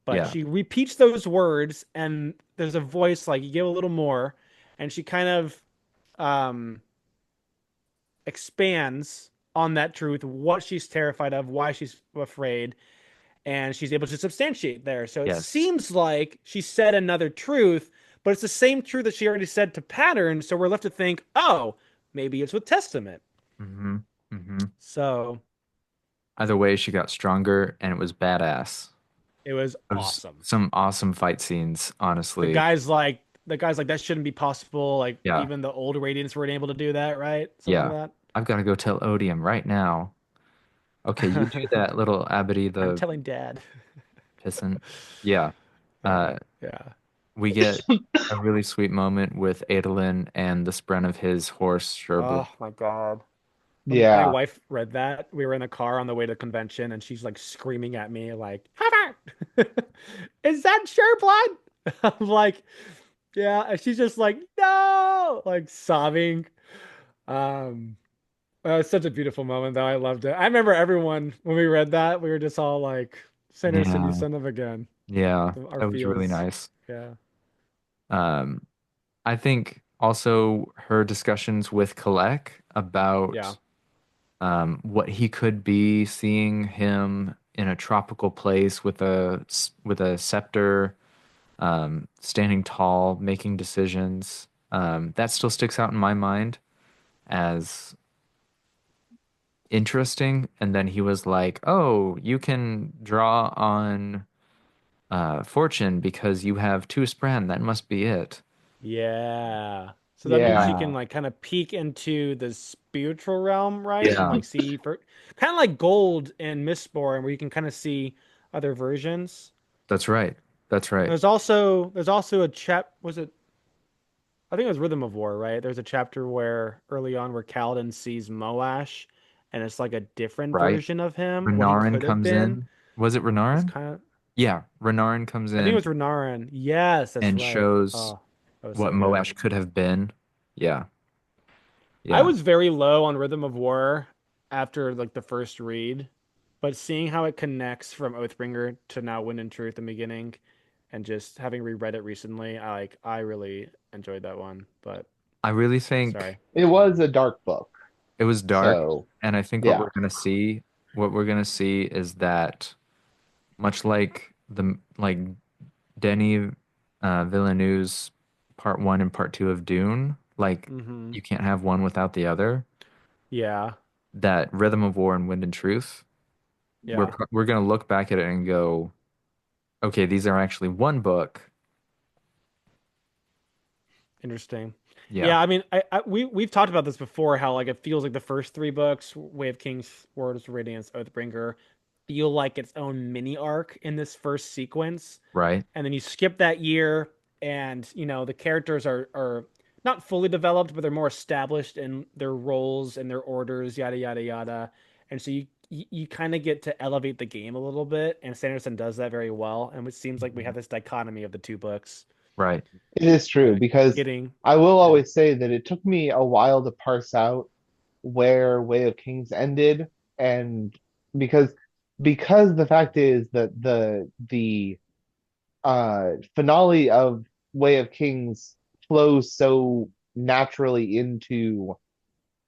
Speaker 3: But
Speaker 2: Yeah.
Speaker 3: she repeats those words and there's a voice like you give a little more and she kind of um expands on that truth, what she's terrified of, why she's afraid, and she's able to substantiate there. So it
Speaker 2: Yes.
Speaker 3: seems like she said another truth, but it's the same truth that she already said to pattern, so we're left to think, "Oh, maybe it's with Testament."
Speaker 2: Mm-hmm. Mm-hmm.
Speaker 3: So
Speaker 2: Either way, she got stronger and it was badass.
Speaker 3: it was
Speaker 2: It was
Speaker 3: awesome.
Speaker 2: some awesome fight scenes,
Speaker 3: The
Speaker 2: honestly.
Speaker 3: guy's like, the guy's like that shouldn't be possible. Like
Speaker 2: Yeah.
Speaker 3: even the old Radiants weren't able to do that, right? Something
Speaker 2: Yeah.
Speaker 3: like
Speaker 2: I've got to go tell Odium right now. Okay, you do
Speaker 3: that.
Speaker 2: that, little Abity
Speaker 3: I'm
Speaker 2: the
Speaker 3: telling Dad.
Speaker 2: pissant. Yeah.
Speaker 3: Yeah,
Speaker 2: Uh,
Speaker 3: yeah.
Speaker 2: we get a really sweet moment with Adolin and the spren of his horse, Sherblet.
Speaker 3: Oh my God. When my
Speaker 1: Yeah.
Speaker 3: wife read that, we were in the car on the way to convention, and she's like screaming at me, like, "Trevor, is that Sureblood?" I'm like, "Yeah," and she's just like, "No," like sobbing. Um, it's such a beautiful moment, though. I loved it. I remember everyone when we read that, we were just all like, "Sanderson, you
Speaker 2: Yeah.
Speaker 3: son of a gun."
Speaker 2: Yeah.
Speaker 3: Our
Speaker 2: That was really
Speaker 3: feels,
Speaker 2: nice.
Speaker 3: yeah,
Speaker 2: Um, I think also her discussions with Kalek
Speaker 3: yeah,
Speaker 2: about what he could be, seeing him in a tropical place with a scepter, standing tall, making decisions. That still sticks out in my mind as interesting. And then he was like, "Oh, you can draw on fortune because you have two spren. That must be it."
Speaker 3: yeah. So that means he
Speaker 1: Yeah.
Speaker 3: can like kind of peek into the spiritual realm, right? And
Speaker 2: Yeah,
Speaker 3: like see for kind of like Gold and Mistborn, where you can kind of see other versions.
Speaker 2: that's right. That's right.
Speaker 3: There's also a chap was it I think it was Rhythm of War, right? There's a chapter where early on where Kaladin sees Moash and it's like a different
Speaker 2: Right.
Speaker 3: version of him, what he
Speaker 2: Renarin
Speaker 3: could have
Speaker 2: comes
Speaker 3: been.
Speaker 2: in. Was it
Speaker 3: It's
Speaker 2: Renarin?
Speaker 3: kind of
Speaker 2: Yeah, Renarin comes
Speaker 3: I think it
Speaker 2: in
Speaker 3: was Renarin. Yes, that's
Speaker 2: and
Speaker 3: right.
Speaker 2: shows
Speaker 3: Oh, that was
Speaker 2: what
Speaker 3: so good.
Speaker 2: Moash could have been. Yeah,
Speaker 3: I
Speaker 2: yeah.
Speaker 3: was very low on Rhythm of War after like the first read, but seeing how it connects from Oathbringer to now Wind and Truth in the beginning, and just having reread it recently, I really enjoyed that one. But
Speaker 2: I really think
Speaker 3: sorry,
Speaker 1: It was a dark book.
Speaker 2: it was dark,
Speaker 1: So,
Speaker 2: and I think
Speaker 1: yeah.
Speaker 2: what we're gonna see is that much like the like Denny Villeneuve's part one and part two of Dune, like
Speaker 3: mm-hmm.
Speaker 2: you can't have one without the other.
Speaker 3: Yeah,
Speaker 2: That Rhythm of War and Wind and Truth,
Speaker 3: yeah,
Speaker 2: we're gonna look back at it and go, okay, these are actually one book.
Speaker 3: interesting.
Speaker 2: Yeah,
Speaker 3: Yeah, I mean, we've talked about this before. How like it feels like the first three books, Way of Kings, Words of Radiance, Oathbringer, feel like its own mini arc in this first sequence.
Speaker 2: right.
Speaker 3: And then you skip that year, and the characters are not fully developed, but they're more established in their roles and their orders, yada yada yada. And so you kind of get to elevate the game a little bit, and Sanderson does that very well. And it seems like we
Speaker 2: Mhm.
Speaker 3: have this dichotomy of the two books,
Speaker 2: Right.
Speaker 1: It is true
Speaker 3: uh,
Speaker 1: because
Speaker 3: getting
Speaker 1: I will
Speaker 3: yeah.
Speaker 1: always say that it took me a while to parse out where Way of Kings ended, and because the fact is that the finale of Way of Kings flows so naturally into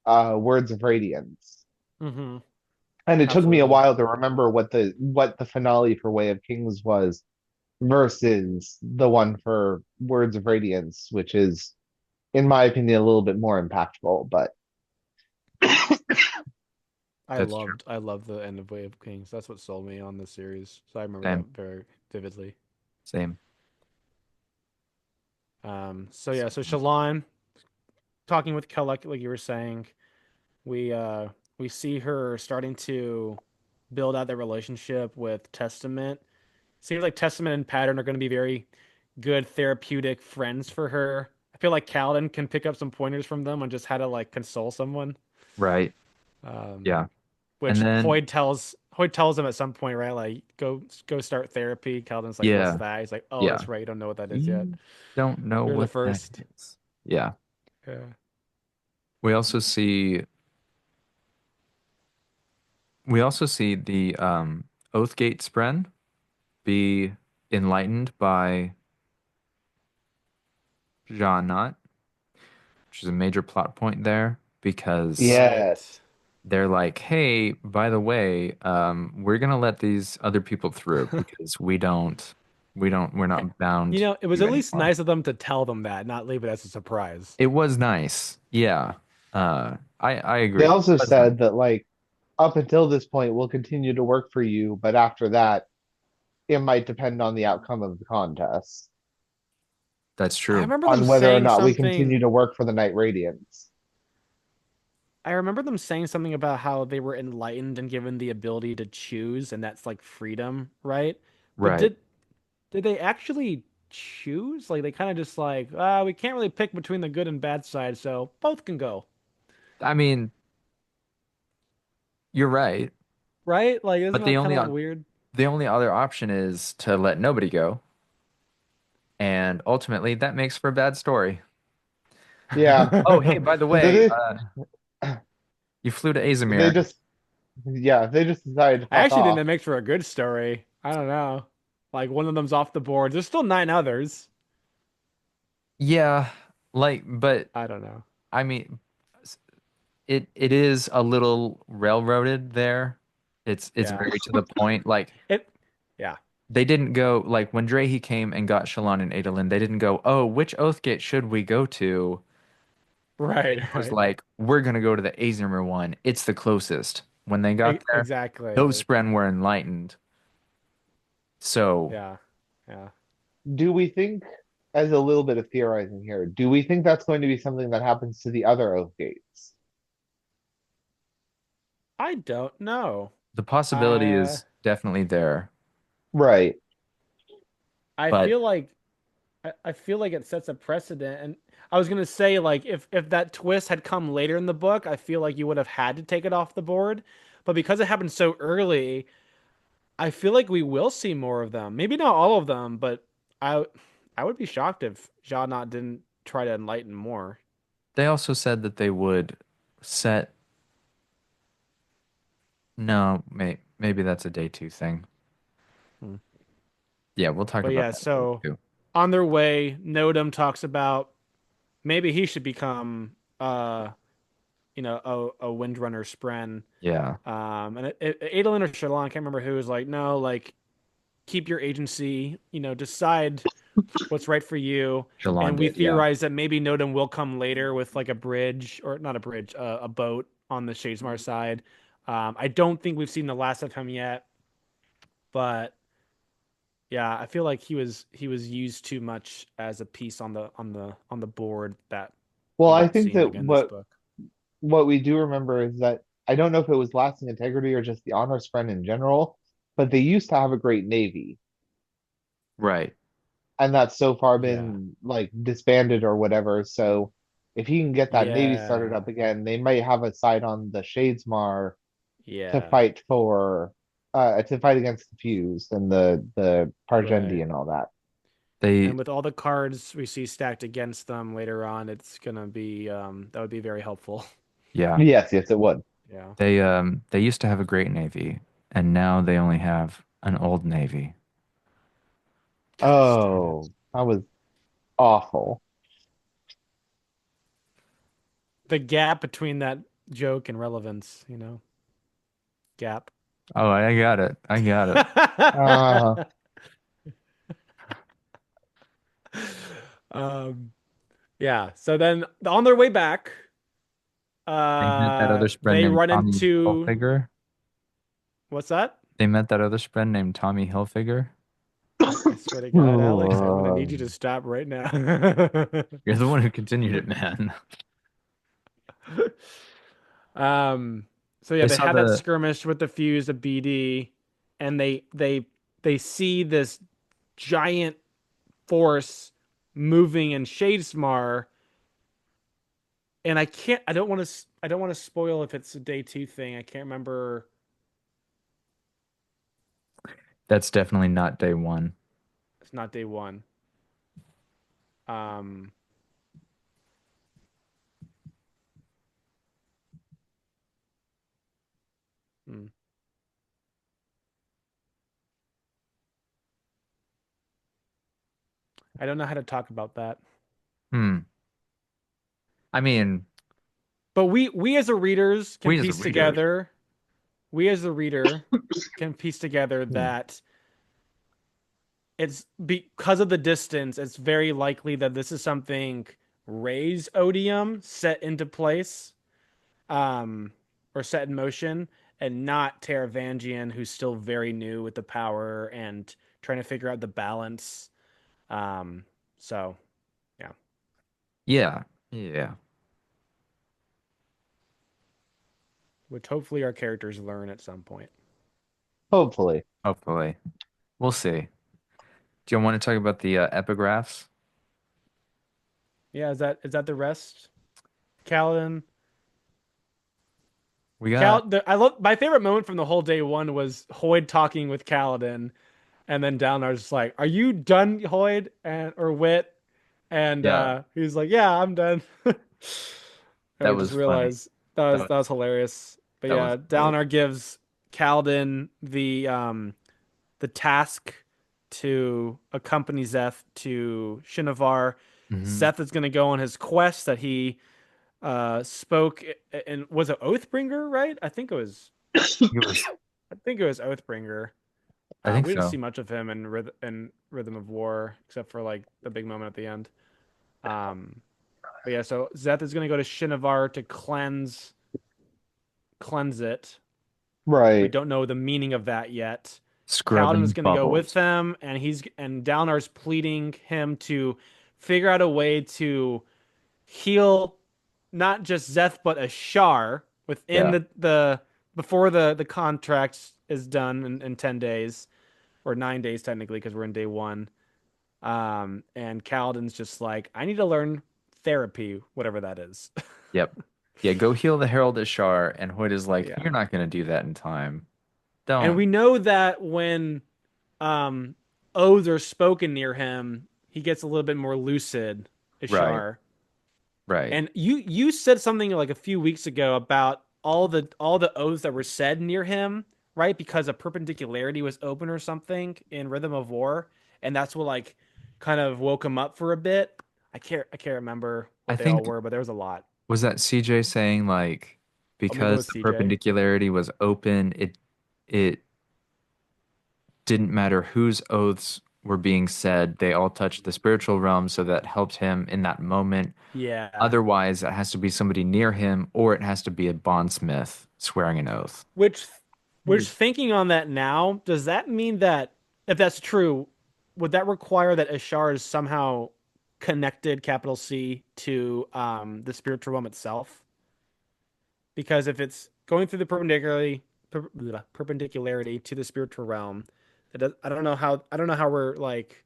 Speaker 1: Words of Radiance.
Speaker 3: Hmm.
Speaker 1: And it took me a
Speaker 3: Absolutely.
Speaker 1: while to remember what the finale for Way of Kings was versus the one for Words of Radiance, which is, in my opinion, a little bit more impactful. But
Speaker 2: That's true.
Speaker 3: I loved the end of Way of Kings. That's what sold me on this series. So I remember that
Speaker 2: Same.
Speaker 3: very vividly.
Speaker 2: Same.
Speaker 3: So yeah, so Shallan talking with Kel, like you were saying, we we see her starting to build out their relationship with Testament. Seems like Testament and Pattern are going to be very good therapeutic friends for her. I feel like Kaladin can pick up some pointers from them on just how to like console someone.
Speaker 2: Right.
Speaker 3: Um,
Speaker 2: Yeah. And
Speaker 3: which
Speaker 2: then
Speaker 3: Hoyd tells him at some point, right? Like go start therapy. Kaladin's like, what's
Speaker 2: yeah,
Speaker 3: that? He's like, oh,
Speaker 2: yeah.
Speaker 3: that's right. You don't know what that is yet.
Speaker 2: You don't know
Speaker 3: You're the
Speaker 2: what that
Speaker 3: first.
Speaker 2: is. Yeah.
Speaker 3: Yeah.
Speaker 2: We also see we also see the Oathgate Spren be enlightened by Jean, which is a major plot point there because
Speaker 3: Right.
Speaker 1: yes,
Speaker 2: they're like, hey, by the way, we're gonna let these other people through because we're not bound to
Speaker 3: It was
Speaker 2: you
Speaker 3: at least
Speaker 2: anymore.
Speaker 3: nice of them to tell them that, not leave it as a surprise.
Speaker 2: It was nice. Yeah. I
Speaker 1: they
Speaker 2: agree. It
Speaker 1: also
Speaker 2: was nice.
Speaker 1: said that like up until this point we'll continue to work for you, but after that it might depend on the outcome of the contest.
Speaker 2: That's
Speaker 3: I
Speaker 2: true.
Speaker 3: remember them
Speaker 1: on whether or
Speaker 3: saying
Speaker 1: not we continue
Speaker 3: something.
Speaker 1: to work for the Night Radiance.
Speaker 3: I remember them saying something about how they were enlightened and given the ability to choose, and that's like freedom, right? But
Speaker 2: Right.
Speaker 3: did they actually choose? Like they kind of just like, we can't really pick between the good and bad side, so both can go,
Speaker 2: I mean, you're right,
Speaker 3: right? Like isn't
Speaker 2: but
Speaker 3: that kind of weird?
Speaker 2: the only other option is to let nobody go, and ultimately that makes for a bad story.
Speaker 1: Yeah,
Speaker 2: Oh, hey, by the
Speaker 1: because
Speaker 2: way,
Speaker 1: it
Speaker 2: you flew to
Speaker 1: is they
Speaker 2: Azamir.
Speaker 1: just yeah they just decided to
Speaker 3: I
Speaker 1: fuck
Speaker 3: actually think
Speaker 1: off.
Speaker 3: that makes for a good story. I don't know. Like one of them's off the board. There's still nine others.
Speaker 2: Yeah, but
Speaker 3: I don't know.
Speaker 2: I mean, it is a little railroaded there. It's
Speaker 3: Yeah.
Speaker 2: very to the point. Like
Speaker 3: It. Yeah.
Speaker 2: they didn't go like when Drehy came and got Shallan and Adolin, they didn't go, "Oh, which Oathgate should we go to?"
Speaker 3: Right.
Speaker 2: It was
Speaker 3: Right.
Speaker 2: like, "We're gonna go to the Azimir one. It's the closest." When they got there, those
Speaker 3: Exactly.
Speaker 2: Spren were enlightened. So
Speaker 3: Yeah. Yeah.
Speaker 1: Do we think, as a little bit of theorizing here, do we think that's going to be something that happens to the other Oath Gates?
Speaker 3: I don't know.
Speaker 2: the possibility
Speaker 3: Uh,
Speaker 2: is definitely there.
Speaker 1: Right.
Speaker 3: I
Speaker 2: But
Speaker 3: feel like I feel like it sets a precedent. And I was gonna say, like, if that twist had come later in the book, I feel like you would have had to take it off the board. But because it happened so early, I feel like we will see more of them. Maybe not all of them, but I I would be shocked if Jadnot didn't try to enlighten more.
Speaker 2: they also said that they would set. No, maybe that's a day two thing.
Speaker 3: Hmm.
Speaker 2: Yeah, we'll talk
Speaker 3: But
Speaker 2: about
Speaker 3: yeah,
Speaker 2: that in day
Speaker 3: so
Speaker 2: two.
Speaker 3: on their way, Nodum talks about maybe he should become a Windrunner Spren.
Speaker 2: Yeah,
Speaker 3: And Adolin or Shallan, I can't remember who, was like, no, like keep your agency, decide what's right for you.
Speaker 2: Shalon
Speaker 3: And we
Speaker 2: did. Yeah,
Speaker 3: theorize that maybe Nodum will come later with like a bridge, or not a bridge, a boat on the Shadesmar side. I don't think we've seen the last of him yet, but yeah, I feel like he was used too much as a piece on the board that
Speaker 1: Well,
Speaker 3: we're
Speaker 1: I
Speaker 3: not
Speaker 1: think
Speaker 3: seeing
Speaker 1: that
Speaker 3: again this book.
Speaker 1: what we do remember is that I don't know if it was lasting integrity or just the honor sprint in general, but they used to have a great navy,
Speaker 2: right.
Speaker 1: and that's so far
Speaker 3: Yeah.
Speaker 1: been like disbanded or whatever. So if he can get that navy started
Speaker 3: Yeah.
Speaker 1: up again, they might have a side on the Shadesmar to
Speaker 3: Yeah.
Speaker 1: fight for to fight against the Fused and the Pargendi
Speaker 3: Right.
Speaker 1: and all that.
Speaker 2: They
Speaker 3: And with all the cards we see stacked against them later on, it's gonna be that would be very helpful.
Speaker 2: yeah
Speaker 1: Yes, yes, it would.
Speaker 3: Yeah.
Speaker 2: they used to have a great navy, and now they only have an old navy.
Speaker 3: Gosh darn it.
Speaker 1: Oh, that was awful.
Speaker 3: The gap between that joke and relevance, gap.
Speaker 2: Oh, I got it. I got it.
Speaker 1: Uh,
Speaker 3: um, yeah. So then on their way back,
Speaker 2: They met that other spread
Speaker 3: they
Speaker 2: named
Speaker 3: run
Speaker 2: Tommy
Speaker 3: into
Speaker 2: Hilfiger.
Speaker 3: what's that?
Speaker 2: They met that other spread named Tommy Hilfiger.
Speaker 3: I swear to God, Alex, I'm gonna need you to stop right now.
Speaker 2: You're the one who continued it, man.
Speaker 3: Um, so yeah,
Speaker 2: They
Speaker 3: they
Speaker 2: saw
Speaker 3: had that
Speaker 2: the
Speaker 3: skirmish with the fuse of BD, and they see this giant force moving in Shadesmar, and I don't want to spoil if it's a day two thing. I can't remember.
Speaker 2: That's definitely not day one.
Speaker 3: It's not day one. Um, hmm. I don't know how to talk about that.
Speaker 2: Hmm. I mean,
Speaker 3: But we as a readers can
Speaker 2: we as a
Speaker 3: piece
Speaker 2: reader,
Speaker 3: together. We as the reader can piece together
Speaker 2: hmm,
Speaker 3: that it's because of the distance, it's very likely that this is something Ray's odium set into place, um, or set in motion, and not Taravangian, who's still very new with the power and trying to figure out the balance. Um, so
Speaker 2: Yeah. Yeah.
Speaker 3: which hopefully our characters learn at some point.
Speaker 1: Hopefully.
Speaker 2: Hopefully. We'll see. Do you want to talk about the epigraphs?
Speaker 3: Yeah, is that the rest? Kaladin.
Speaker 2: We got
Speaker 3: I love my favorite moment from the whole day one was Hoyd talking with Kaladin, and then Downar's just like, "Are you done, Hoyd?" and or Wit, and
Speaker 2: yeah,
Speaker 3: he's like, "Yeah, I'm done." And
Speaker 2: that
Speaker 3: we just
Speaker 2: was funny.
Speaker 3: realized that
Speaker 2: That
Speaker 3: was
Speaker 2: was
Speaker 3: that was hilarious. But
Speaker 2: that was
Speaker 3: yeah,
Speaker 2: great.
Speaker 3: Downar gives Kaladin the task to accompany Zeth to Shinovar.
Speaker 2: Hmm.
Speaker 3: Seth is going to go on his quest that he spoke and was it Oathbringer, right?
Speaker 2: It was
Speaker 3: I think it was Oathbringer.
Speaker 2: I think
Speaker 3: We didn't
Speaker 2: so.
Speaker 3: see much of him in Rhythm of War except for like the big moment at the end. Um, but yeah, so Zeth is going to go to Shinovar to cleanse it. We
Speaker 1: Right.
Speaker 3: don't know the meaning of that yet. Kaladin is
Speaker 2: Scrubbing
Speaker 3: going to go with
Speaker 2: bubbles.
Speaker 3: them, and Downar's pleading him to figure out a way to heal not just Zeth but Ashar within
Speaker 2: Yeah.
Speaker 3: the before the contract is done in 10 days or 9 days technically because we're in day one. And Kaladin's just like, I need to learn therapy, whatever that is.
Speaker 2: Yep. Yeah, go heal the Herald Ishar, and Hoyt is like,
Speaker 3: Yeah.
Speaker 2: "You're not gonna do that in time.
Speaker 3: And
Speaker 2: Don't."
Speaker 3: we know that when um oaths are spoken near him, he gets a little bit more lucid,
Speaker 2: Right.
Speaker 3: Ishar.
Speaker 2: Right.
Speaker 3: And you said something like a few weeks ago about all the oaths that were said near him, right? Because a perpendicularity was open or something in Rhythm of War, and that's what like kind of woke him up for a bit. I can't remember
Speaker 2: I
Speaker 3: what they all
Speaker 2: think
Speaker 3: were, but there was a lot.
Speaker 2: was that CJ saying like
Speaker 3: Or maybe it
Speaker 2: because
Speaker 3: was
Speaker 2: the
Speaker 3: CJ.
Speaker 2: perpendicularity was open, it didn't matter whose oaths were being said, they all touched the spiritual realm, so that helped him in that moment.
Speaker 3: Yeah.
Speaker 2: Otherwise, it has to be somebody near him, or it has to be a bondsmith swearing an oath.
Speaker 3: Which
Speaker 1: Hmm.
Speaker 3: which thinking on that now, does that mean that if that's true, would that require that Ashar is somehow connected, capital C, to the spiritual realm itself? Because if it's going through the perpendicularity to the spiritual realm, I don't know how we're like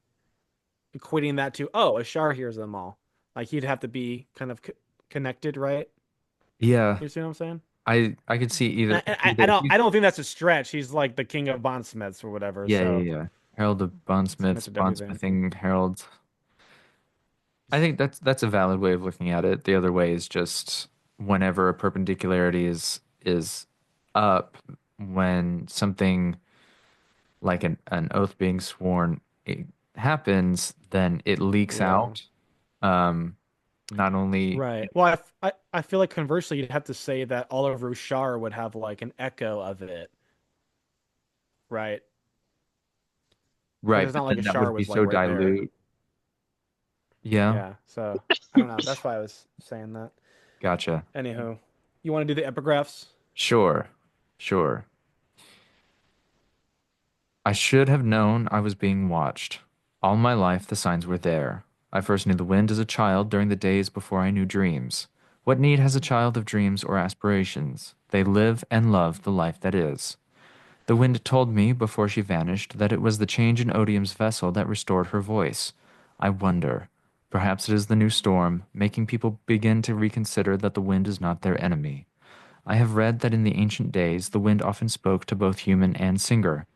Speaker 3: equating that to, oh, Ashar hears them all. Like he'd have to be kind of connected, right?
Speaker 2: Yeah,
Speaker 3: You see what I'm saying?
Speaker 2: I could see
Speaker 3: And
Speaker 2: either
Speaker 3: I
Speaker 2: either
Speaker 3: don't
Speaker 2: he's
Speaker 3: I don't think that's a stretch. He's like the king of bondsmiths or whatever,
Speaker 2: yeah, yeah,
Speaker 3: so
Speaker 2: yeah. Herald of
Speaker 3: it's
Speaker 2: Bondsmiths,
Speaker 3: connected to everything.
Speaker 2: Bondsmithing Herald. I think that's a valid way of looking at it. The other way is just whenever a perpendicularity is up, when something like an oath being sworn it happens, then it leaks
Speaker 3: Yeah.
Speaker 2: out. Um, not only
Speaker 3: Right. Well, I feel like conversely, you'd have to say that all of Rushar would have like an echo of it, right? Because
Speaker 2: right,
Speaker 3: it's
Speaker 2: but
Speaker 3: not like
Speaker 2: then that
Speaker 3: Ashar
Speaker 2: would be
Speaker 3: was like
Speaker 2: so
Speaker 3: right there.
Speaker 2: dilute. Yeah,
Speaker 3: Yeah. So I don't know. That's why I was saying that.
Speaker 2: gotcha.
Speaker 3: Anywho, you want to do the epigraphs?
Speaker 2: Sure, sure. I should have known I was being watched. All my life, the signs were there. I first knew the wind as a child during the days before I knew dreams. What need has a child of dreams or aspirations? They live and love the life that is. The wind told me before she vanished that it was the change in Odium's vessel that restored her voice. I wonder. Perhaps it is the new storm, making people begin to reconsider that the wind is not their enemy. I have read that in the ancient days the wind often spoke to both human and singer.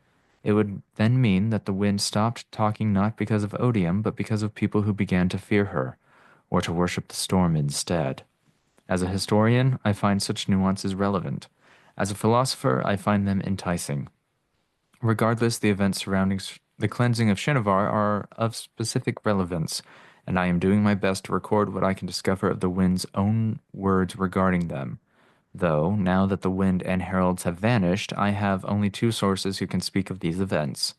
Speaker 2: It would then mean that the wind stopped talking not because of odium, but because of people who began to fear her, or to worship the storm instead. As a historian, I find such nuances relevant. As a philosopher, I find them enticing. Regardless, the events surrounding the cleansing of Shinovar are of specific relevance, and I am doing my best to record what I can discover of the wind's own words regarding them. Though, now that the wind and heralds have vanished, I have only two sources who can speak of these events.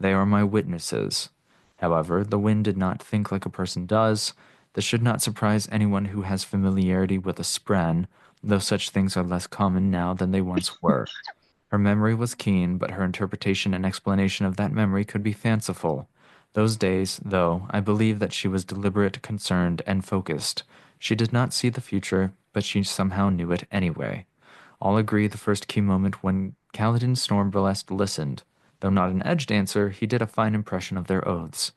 Speaker 2: They are my witnesses. However, the wind did not think like a person does. This should not surprise anyone who has familiarity with a spren, though such things are less common now than they once were. Her memory was keen, but her interpretation and explanation of that memory could be fanciful. Those days, though, I believe that she was deliberate, concerned, and focused. She did not see the future, but she somehow knew it anyway. All agree the first key moment when Kaladin Stormblessed listened. Though not an edged answer, he did a fine impression of their oaths.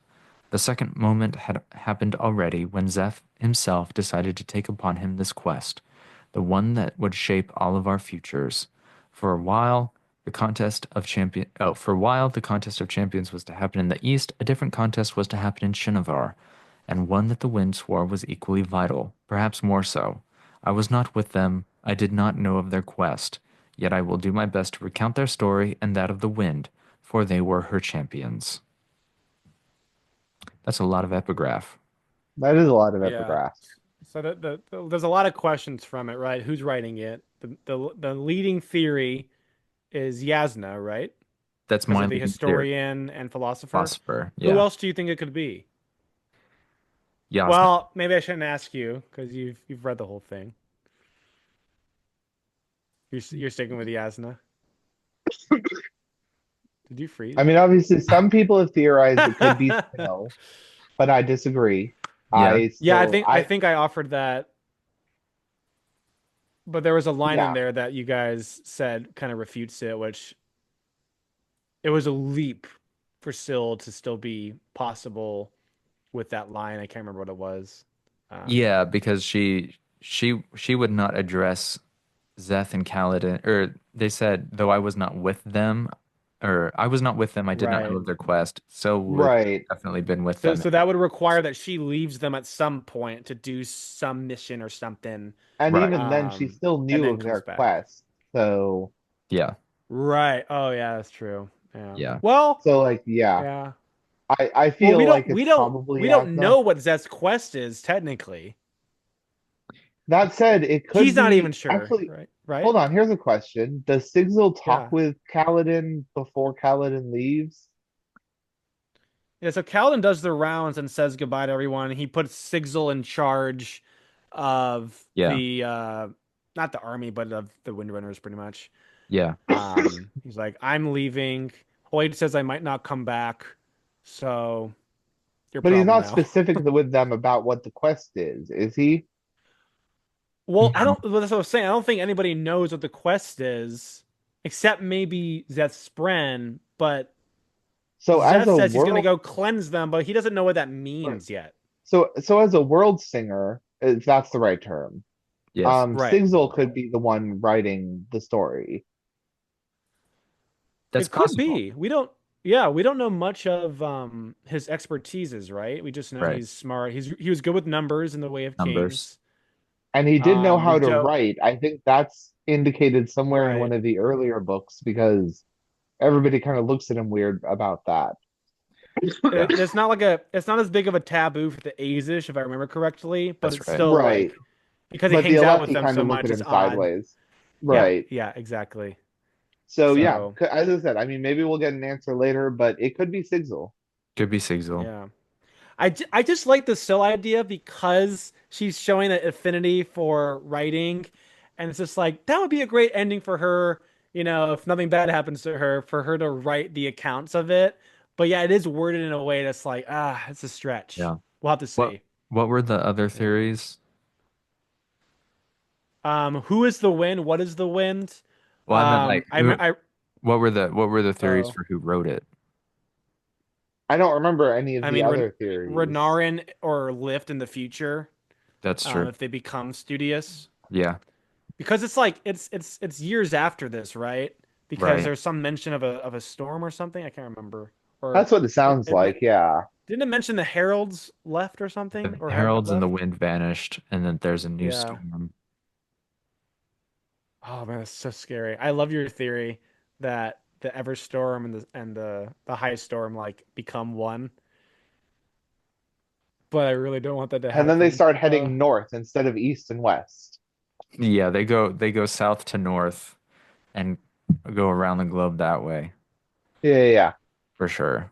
Speaker 2: The second moment had happened already when Zeph himself decided to take upon him this quest, the one that would shape all of our futures. For a while, the contest of champions was to happen in the east, a different contest was to happen in Shinovar, and one that the wind swore was equally vital, perhaps more so. I was not with them, I did not know of their quest, yet I will do my best to recount their story and that of the wind, for they were her champions. That's a lot of epigraph.
Speaker 1: That is a lot of
Speaker 3: Yeah.
Speaker 1: epigraphs.
Speaker 3: So there's a lot of questions from it, right? Who's writing it? The leading theory is Yasna, right?
Speaker 2: That's
Speaker 3: Because
Speaker 2: my
Speaker 3: of the
Speaker 2: leading theory.
Speaker 3: historian and philosopher.
Speaker 2: Philosopher,
Speaker 3: Who
Speaker 2: yeah.
Speaker 3: else do you think it could be?
Speaker 2: Yasna.
Speaker 3: Well, maybe I shouldn't ask you because you've read the whole thing. You're sticking with Yasna. Did you freeze?
Speaker 1: I mean, obviously, some people have theorized it could be Snow, but I disagree.
Speaker 2: Yeah.
Speaker 3: Yeah, I
Speaker 1: I
Speaker 3: think I offered that, but there was a line in
Speaker 1: yeah,
Speaker 3: there that you guys said kind of refutes it, which it was a leap for Syl to still be possible with that line. I can't remember what it was. Um,
Speaker 2: Yeah, because she would not address Zeth and Kaladin, or they said, though I was not with them, or I was not with them, I did not know
Speaker 3: right.
Speaker 2: of their quest. So would
Speaker 1: right.
Speaker 2: definitely been with
Speaker 3: So
Speaker 2: them.
Speaker 3: so that would require that she leaves them at some point to do some mission or something,
Speaker 1: And
Speaker 2: Right.
Speaker 1: even then, she still
Speaker 3: and
Speaker 1: knew
Speaker 3: then
Speaker 1: of
Speaker 3: comes
Speaker 1: their
Speaker 3: back.
Speaker 1: quest. So,
Speaker 2: Yeah.
Speaker 3: Right. Oh yeah, that's true. Yeah.
Speaker 2: Yeah.
Speaker 3: Well,
Speaker 1: like, yeah,
Speaker 3: yeah.
Speaker 1: I
Speaker 3: Well,
Speaker 1: feel like it's probably
Speaker 3: we don't
Speaker 1: Yasna.
Speaker 3: know what Zeth's quest is technically.
Speaker 1: That said, it
Speaker 3: He's
Speaker 1: could
Speaker 3: not even
Speaker 1: be
Speaker 3: sure,
Speaker 1: actually.
Speaker 3: right? Right?
Speaker 1: Hold on, here's a question. Does Sigil talk
Speaker 3: Yeah.
Speaker 1: with Kaladin before Kaladin leaves?
Speaker 3: Yeah, so Kaladin does the rounds and says goodbye to everyone. He puts Sigil in charge of
Speaker 2: Yeah.
Speaker 3: the not the army, but of the Windrunners pretty much.
Speaker 2: Yeah.
Speaker 3: He's like, I'm leaving. Hoyt says I might not come back, so your
Speaker 1: But he's
Speaker 3: problem
Speaker 1: not
Speaker 3: now.
Speaker 1: specific with them about what the quest is he?
Speaker 3: Well, I
Speaker 2: No.
Speaker 3: don't. Well, that's what I was saying. I don't think anybody knows what the quest is, except maybe Zeth Spren. But
Speaker 1: So as
Speaker 3: Zeth
Speaker 1: a
Speaker 3: says he's gonna
Speaker 1: world,
Speaker 3: go cleanse them, but he doesn't know what that
Speaker 1: right.
Speaker 3: means yet.
Speaker 1: So as a world singer, if that's the right term,
Speaker 2: Yes.
Speaker 3: Right.
Speaker 1: Sigil could be the one writing the story.
Speaker 2: That's
Speaker 3: It could
Speaker 2: possible.
Speaker 3: be. We don't. Yeah, we don't know much of his expertises, right? We just know
Speaker 2: Right.
Speaker 3: he's smart. He was good with numbers in the Way of
Speaker 2: Numbers.
Speaker 3: Kings.
Speaker 1: And he did know
Speaker 3: We
Speaker 1: how to
Speaker 3: don't.
Speaker 1: write. I think that's indicated somewhere in one
Speaker 3: Right.
Speaker 1: of the earlier books because everybody kind of looks at him weird about that.
Speaker 2: Yeah.
Speaker 3: It's not like a. It's not as big of a taboo for the Azish, if I remember correctly, but
Speaker 2: That's
Speaker 3: it's
Speaker 2: right.
Speaker 3: still
Speaker 1: Right.
Speaker 3: like because he
Speaker 1: But the
Speaker 3: hangs out with
Speaker 1: Alessi
Speaker 3: them
Speaker 1: kind
Speaker 3: so
Speaker 1: of look at
Speaker 3: much, it's
Speaker 1: him
Speaker 3: odd.
Speaker 1: sideways.
Speaker 3: Yeah.
Speaker 1: Right.
Speaker 3: Yeah. Exactly.
Speaker 1: So yeah,
Speaker 3: So
Speaker 1: as I said, I mean, maybe we'll get an answer later, but it could be Sigil.
Speaker 2: Could be Sigil.
Speaker 3: yeah. I just like the Syl idea because she's showing that affinity for writing, and it's just like that would be a great ending for her. If nothing bad happens to her, for her to write the accounts of it. But yeah, it is worded in a way that's like, it's a stretch.
Speaker 2: Yeah.
Speaker 3: We'll have to
Speaker 2: What
Speaker 3: see.
Speaker 2: what were the other
Speaker 3: Yeah.
Speaker 2: theories?
Speaker 3: Who is the wind? What is the wind?
Speaker 2: Well, I meant like who
Speaker 3: I
Speaker 2: what were the theories
Speaker 3: oh,
Speaker 2: for who wrote it?
Speaker 1: I don't remember any of
Speaker 3: I
Speaker 1: the
Speaker 3: mean
Speaker 1: other theories.
Speaker 3: Renarin or Lift in the future,
Speaker 2: That's true.
Speaker 3: if they become studious.
Speaker 2: Yeah.
Speaker 3: Because it's like it's years after this, right? Because
Speaker 2: Right.
Speaker 3: there's some mention of a storm or something. I can't remember. Or
Speaker 1: That's what it
Speaker 3: it,
Speaker 1: sounds
Speaker 3: it
Speaker 1: like, yeah.
Speaker 3: didn't it mention the heralds left or something
Speaker 2: The
Speaker 3: or had
Speaker 2: heralds and the
Speaker 3: left?
Speaker 2: wind vanished, and then there's a new
Speaker 3: Yeah.
Speaker 2: storm.
Speaker 3: Oh man, that's so scary. I love your theory that the Everstorm and the High Storm like become one, but I really don't want that to
Speaker 1: And then they
Speaker 3: happen.
Speaker 1: start heading north instead of east and west.
Speaker 2: Yeah, they go south to north and go around the globe that way
Speaker 1: Yeah, yeah, yeah.
Speaker 2: for sure.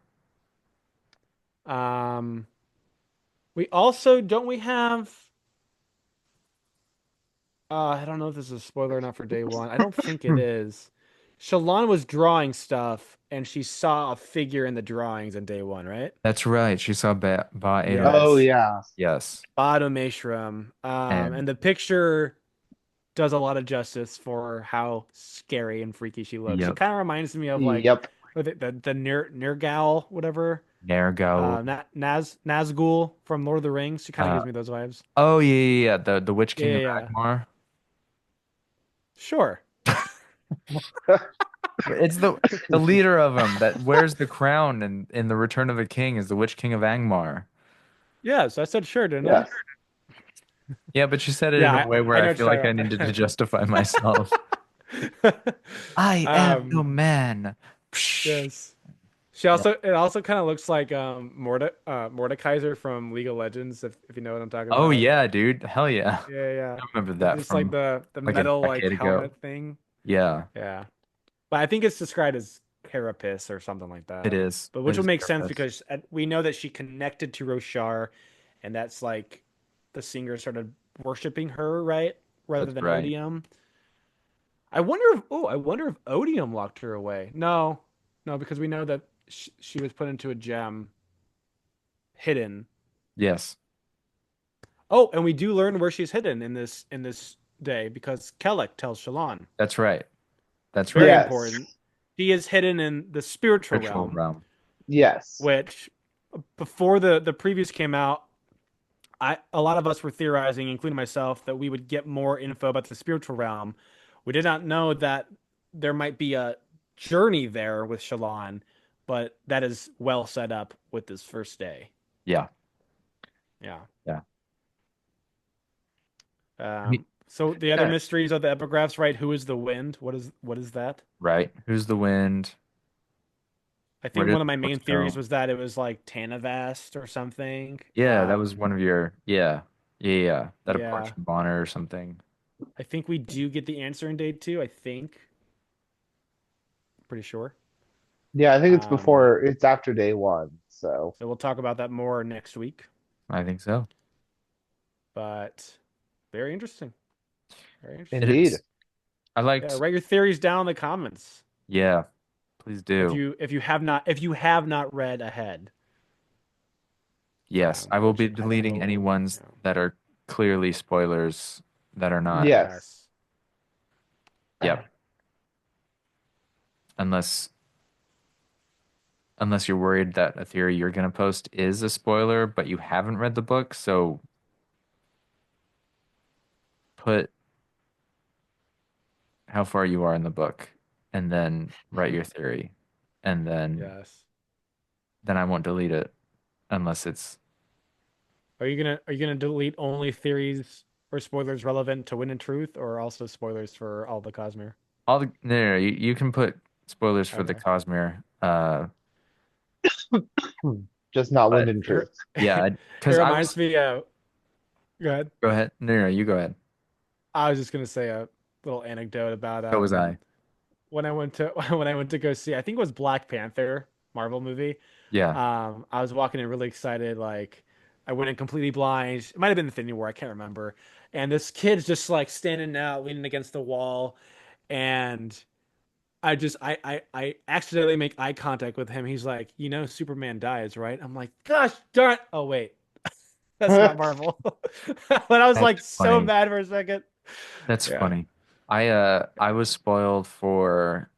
Speaker 3: Um, we also don't we have I don't know if this is a spoiler or not for day one. I don't think it is. Shalon was drawing stuff, and she saw a figure in the drawings in day one, right?
Speaker 2: That's right. She saw Ba Adom.
Speaker 1: Oh
Speaker 3: Yes.
Speaker 1: yeah.
Speaker 2: Yes.
Speaker 3: Bottom Ashram.
Speaker 2: And
Speaker 3: And the picture does a lot of justice for how scary and freaky she looks. She
Speaker 2: yep.
Speaker 3: kind of reminds me of like
Speaker 1: Yep.
Speaker 3: the Nergal, whatever.
Speaker 2: Nergal.
Speaker 3: Nazgul from Lord of the Rings. She kind of
Speaker 2: Uh,
Speaker 3: gives me those vibes.
Speaker 2: oh yeah. The Witch
Speaker 3: Yeah,
Speaker 2: King
Speaker 3: yeah,
Speaker 2: of
Speaker 3: yeah.
Speaker 2: Agmar.
Speaker 3: Sure.
Speaker 2: It's the leader of them that wears the crown in the Return of the King is the Witch King of Angmar.
Speaker 3: Yes, I said sure, didn't I?
Speaker 1: Yes.
Speaker 2: Yeah, but she said it in a
Speaker 3: Yeah,
Speaker 2: way where
Speaker 3: I
Speaker 2: I
Speaker 3: know what
Speaker 2: feel like
Speaker 3: you're
Speaker 2: I
Speaker 3: talking
Speaker 2: needed to
Speaker 3: about.
Speaker 2: justify myself. I am no
Speaker 3: Um,
Speaker 2: man. Psh.
Speaker 3: yes. She
Speaker 2: Yeah.
Speaker 3: also it also kind of looks like Mordekaiser from League of Legends, if you know what I'm talking
Speaker 2: Oh
Speaker 3: about.
Speaker 2: yeah, dude. Hell yeah.
Speaker 3: Yeah, yeah.
Speaker 2: I remember
Speaker 3: With
Speaker 2: that
Speaker 3: just like
Speaker 2: from
Speaker 3: the
Speaker 2: like a
Speaker 3: metal like
Speaker 2: decade ago.
Speaker 3: helmet thing.
Speaker 2: Yeah,
Speaker 3: Yeah. But I think it's described as carapace or something like
Speaker 2: it
Speaker 3: that.
Speaker 2: is.
Speaker 3: But
Speaker 2: It
Speaker 3: which would
Speaker 2: is
Speaker 3: make sense
Speaker 2: purpose.
Speaker 3: because we know that she connected to Roshar, and that's like the singer started worshiping her, right? Rather
Speaker 2: That's
Speaker 3: than
Speaker 2: right.
Speaker 3: Odium. I wonder if Odium locked her away. No, no, because we know that she was put into a gem hidden.
Speaker 2: Yes,
Speaker 3: Oh, and we do learn where she's hidden in this day because Kellic tells Shallan.
Speaker 2: that's right. That's
Speaker 3: Very
Speaker 2: right.
Speaker 1: Yes.
Speaker 3: important. She is hidden in the spiritual
Speaker 2: Ritual
Speaker 3: realm,
Speaker 2: realm.
Speaker 1: Yes.
Speaker 3: which before the previews came out, a lot of us were theorizing, including myself, that we would get more info about the spiritual realm. We did not know that there might be a journey there with Shallan, but that is well set up with this first day.
Speaker 2: Yeah,
Speaker 3: Yeah.
Speaker 2: yeah. I mean,
Speaker 3: So the other
Speaker 1: Yeah.
Speaker 3: mysteries of the epigraphs, right? Who is the wind? What is that?
Speaker 2: right. Who's the wind?
Speaker 3: I
Speaker 2: Where
Speaker 3: think
Speaker 2: did
Speaker 3: one of
Speaker 2: the
Speaker 3: my
Speaker 2: books
Speaker 3: main theories
Speaker 2: go?
Speaker 3: was that it was like Tanavast or something.
Speaker 2: Yeah, that was one of your. Yeah, yeah, yeah. That
Speaker 3: Yeah.
Speaker 2: approached Bonner or something.
Speaker 3: I think we do get the answer in day two. I think. Pretty sure.
Speaker 1: Yeah, I think
Speaker 3: Um,
Speaker 1: it's after day one. So
Speaker 3: so we'll talk about that more next week.
Speaker 2: I think so.
Speaker 3: But very interesting. Very
Speaker 2: It
Speaker 3: interesting.
Speaker 1: indeed.
Speaker 2: is. I
Speaker 3: Yeah,
Speaker 2: liked.
Speaker 3: write your theories down in the comments.
Speaker 2: Yeah, please do.
Speaker 3: If you have not read ahead.
Speaker 2: Yes, I will
Speaker 3: Which
Speaker 2: be
Speaker 3: I don't
Speaker 2: deleting any
Speaker 3: know.
Speaker 2: ones
Speaker 3: Yeah.
Speaker 2: that are clearly spoilers that are not.
Speaker 1: Yes.
Speaker 3: Yes.
Speaker 2: Yep. Unless unless you're worried that a theory you're going to post is a spoiler, but you haven't read the book, so put how far you are in the book and then write your theory. And
Speaker 3: Yes.
Speaker 2: then I won't delete it unless it's
Speaker 3: Are you gonna delete only theories or spoilers relevant to Win and Truth, or also spoilers for all the Cosmere?
Speaker 2: all the no, no, no, you can put spoilers for the
Speaker 3: Okay.
Speaker 2: Cosmere.
Speaker 1: Just not wind
Speaker 2: But
Speaker 1: and
Speaker 3: It,
Speaker 1: truth.
Speaker 2: yeah,
Speaker 3: it
Speaker 2: because I
Speaker 3: reminds
Speaker 2: was
Speaker 3: me. Go ahead.
Speaker 2: go ahead. No, no, no, you go ahead.
Speaker 3: I was just gonna say a little anecdote about
Speaker 2: So was I.
Speaker 3: when I went to when I went to go see. I think it was Black Panther Marvel movie.
Speaker 2: Yeah.
Speaker 3: I was walking in really excited, like I went in completely blind. It might have been Infinity War, I can't remember. And this kid's just like standing out, leaning against the wall, and I accidentally make eye contact with him. He's like, you know, Superman dies, right? I'm like, gosh darn. Oh wait, that's not Marvel. But I was
Speaker 2: That's
Speaker 3: like so
Speaker 2: funny.
Speaker 3: mad for a second.
Speaker 2: That's
Speaker 3: Yeah.
Speaker 2: funny. I was spoiled for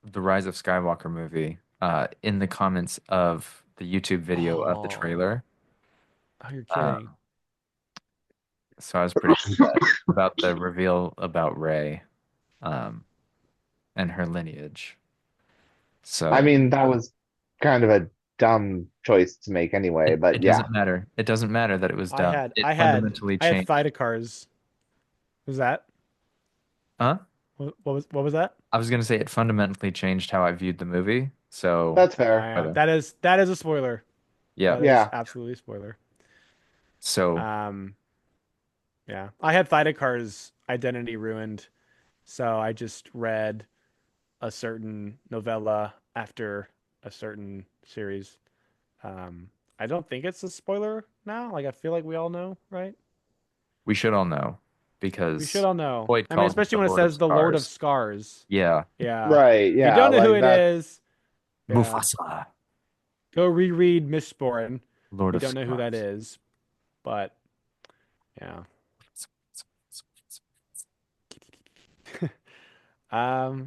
Speaker 2: the Rise of Skywalker movie in the comments of the YouTube video of the
Speaker 3: Oh,
Speaker 2: trailer.
Speaker 3: oh, you're
Speaker 2: Uh,
Speaker 3: kidding.
Speaker 2: so I was pretty upset about the reveal about Rey um, and her lineage.
Speaker 1: I
Speaker 2: So
Speaker 1: mean, that was kind of a dumb choice to make anyway,
Speaker 2: it
Speaker 1: but yeah.
Speaker 2: doesn't matter. It doesn't matter that it was
Speaker 3: I
Speaker 2: dumb.
Speaker 3: had
Speaker 2: It
Speaker 3: I had
Speaker 2: fundamentally
Speaker 3: I had
Speaker 2: changed.
Speaker 3: Thydacars. Was that?
Speaker 2: Huh?
Speaker 3: What was that?
Speaker 2: I was gonna say it fundamentally changed how I viewed the movie. So,
Speaker 1: That's fair.
Speaker 2: spoiler.
Speaker 3: That is a spoiler.
Speaker 2: Yeah.
Speaker 3: That is
Speaker 1: Yeah.
Speaker 3: absolutely a spoiler.
Speaker 2: So
Speaker 3: Um, yeah, I had Thydakar's identity ruined, so I just read a certain novella after a certain series. Um, I don't think it's a spoiler now. Like I feel like we all know, right?
Speaker 2: we should all know.
Speaker 3: We should
Speaker 2: because
Speaker 3: all know.
Speaker 2: Boyd
Speaker 3: I mean,
Speaker 2: calls him
Speaker 3: especially
Speaker 2: the
Speaker 3: when it
Speaker 2: Lord of
Speaker 3: says the Lord of
Speaker 2: Scars.
Speaker 3: Scars.
Speaker 2: Yeah,
Speaker 3: Yeah.
Speaker 1: Right,
Speaker 3: If you
Speaker 1: yeah,
Speaker 3: don't know who
Speaker 1: like
Speaker 3: it
Speaker 1: that.
Speaker 3: is, yeah,
Speaker 2: Mufasa,
Speaker 3: go reread Mistborn. If
Speaker 2: Lord
Speaker 3: you
Speaker 2: of
Speaker 3: don't know who that
Speaker 2: Scars.
Speaker 3: is, but yeah.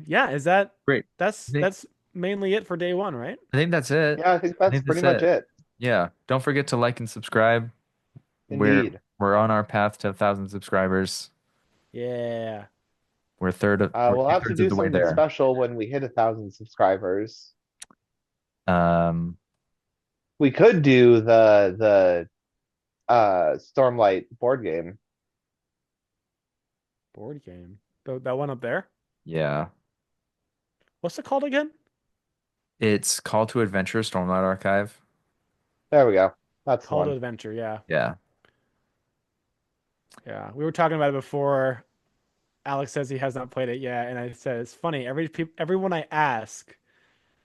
Speaker 3: Yeah, is that
Speaker 2: Great. I think
Speaker 3: that's mainly it for day one, right?
Speaker 2: I think that's it.
Speaker 1: Yeah, I think
Speaker 2: I
Speaker 1: that's
Speaker 2: think
Speaker 1: pretty
Speaker 2: that's
Speaker 1: much
Speaker 2: it.
Speaker 1: it.
Speaker 2: Yeah. Don't forget to like and subscribe. We're
Speaker 1: Indeed.
Speaker 2: we're on our path to 1,000 subscribers.
Speaker 3: Yeah.
Speaker 2: We're
Speaker 1: We'll
Speaker 2: two
Speaker 1: have to
Speaker 2: thirds of
Speaker 1: do
Speaker 2: the way
Speaker 1: something
Speaker 2: there.
Speaker 1: special when we hit 1,000 subscribers.
Speaker 2: Um,
Speaker 1: We could do the Stormlight board game.
Speaker 3: Board game. That one up there?
Speaker 2: yeah.
Speaker 3: What's it called again?
Speaker 2: It's Call to Adventure Stormlight Archive.
Speaker 1: There we go. That's the
Speaker 3: Call to
Speaker 1: one.
Speaker 3: Adventure, yeah.
Speaker 2: Yeah.
Speaker 3: Yeah. We were talking about it before. Alex says he has not played it yet, and I said it's funny. Everyone I ask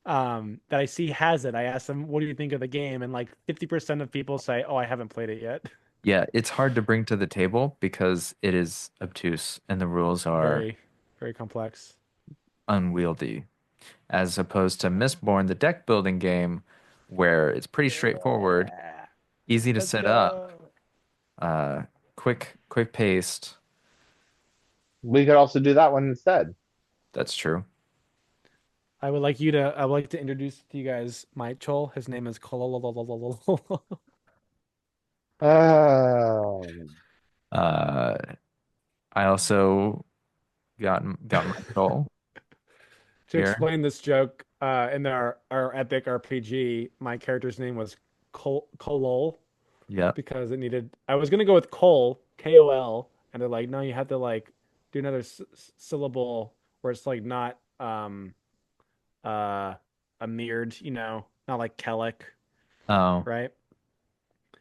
Speaker 3: that I see has it, I ask them, "What do you think of the game?" And like 50% of people say, "Oh, I haven't played it yet."
Speaker 2: Yeah, it's hard to bring to the table because it is obtuse and the rules are
Speaker 3: Very, very complex.
Speaker 2: unwieldy, as opposed to Mistborn, the deck building game, where it's pretty straightforward,
Speaker 3: Yeah.
Speaker 2: easy to
Speaker 3: Let's
Speaker 2: set up,
Speaker 3: go.
Speaker 2: uh, quick paced.
Speaker 1: We could also do that one instead.
Speaker 2: That's true.
Speaker 3: I would like to introduce to you guys my Chol. His name is Kolololololol.
Speaker 1: Oh,
Speaker 2: Uh, I also got my goal
Speaker 3: To
Speaker 2: here.
Speaker 3: explain this joke, in our epic RPG, my character's name was Kolol
Speaker 2: Yep.
Speaker 3: because it needed. I was gonna go with Kol, Kol, and they're like, no, you have to like do another syllable where it's like not uh a mirrored, not like Kellic,
Speaker 2: Oh,
Speaker 3: right?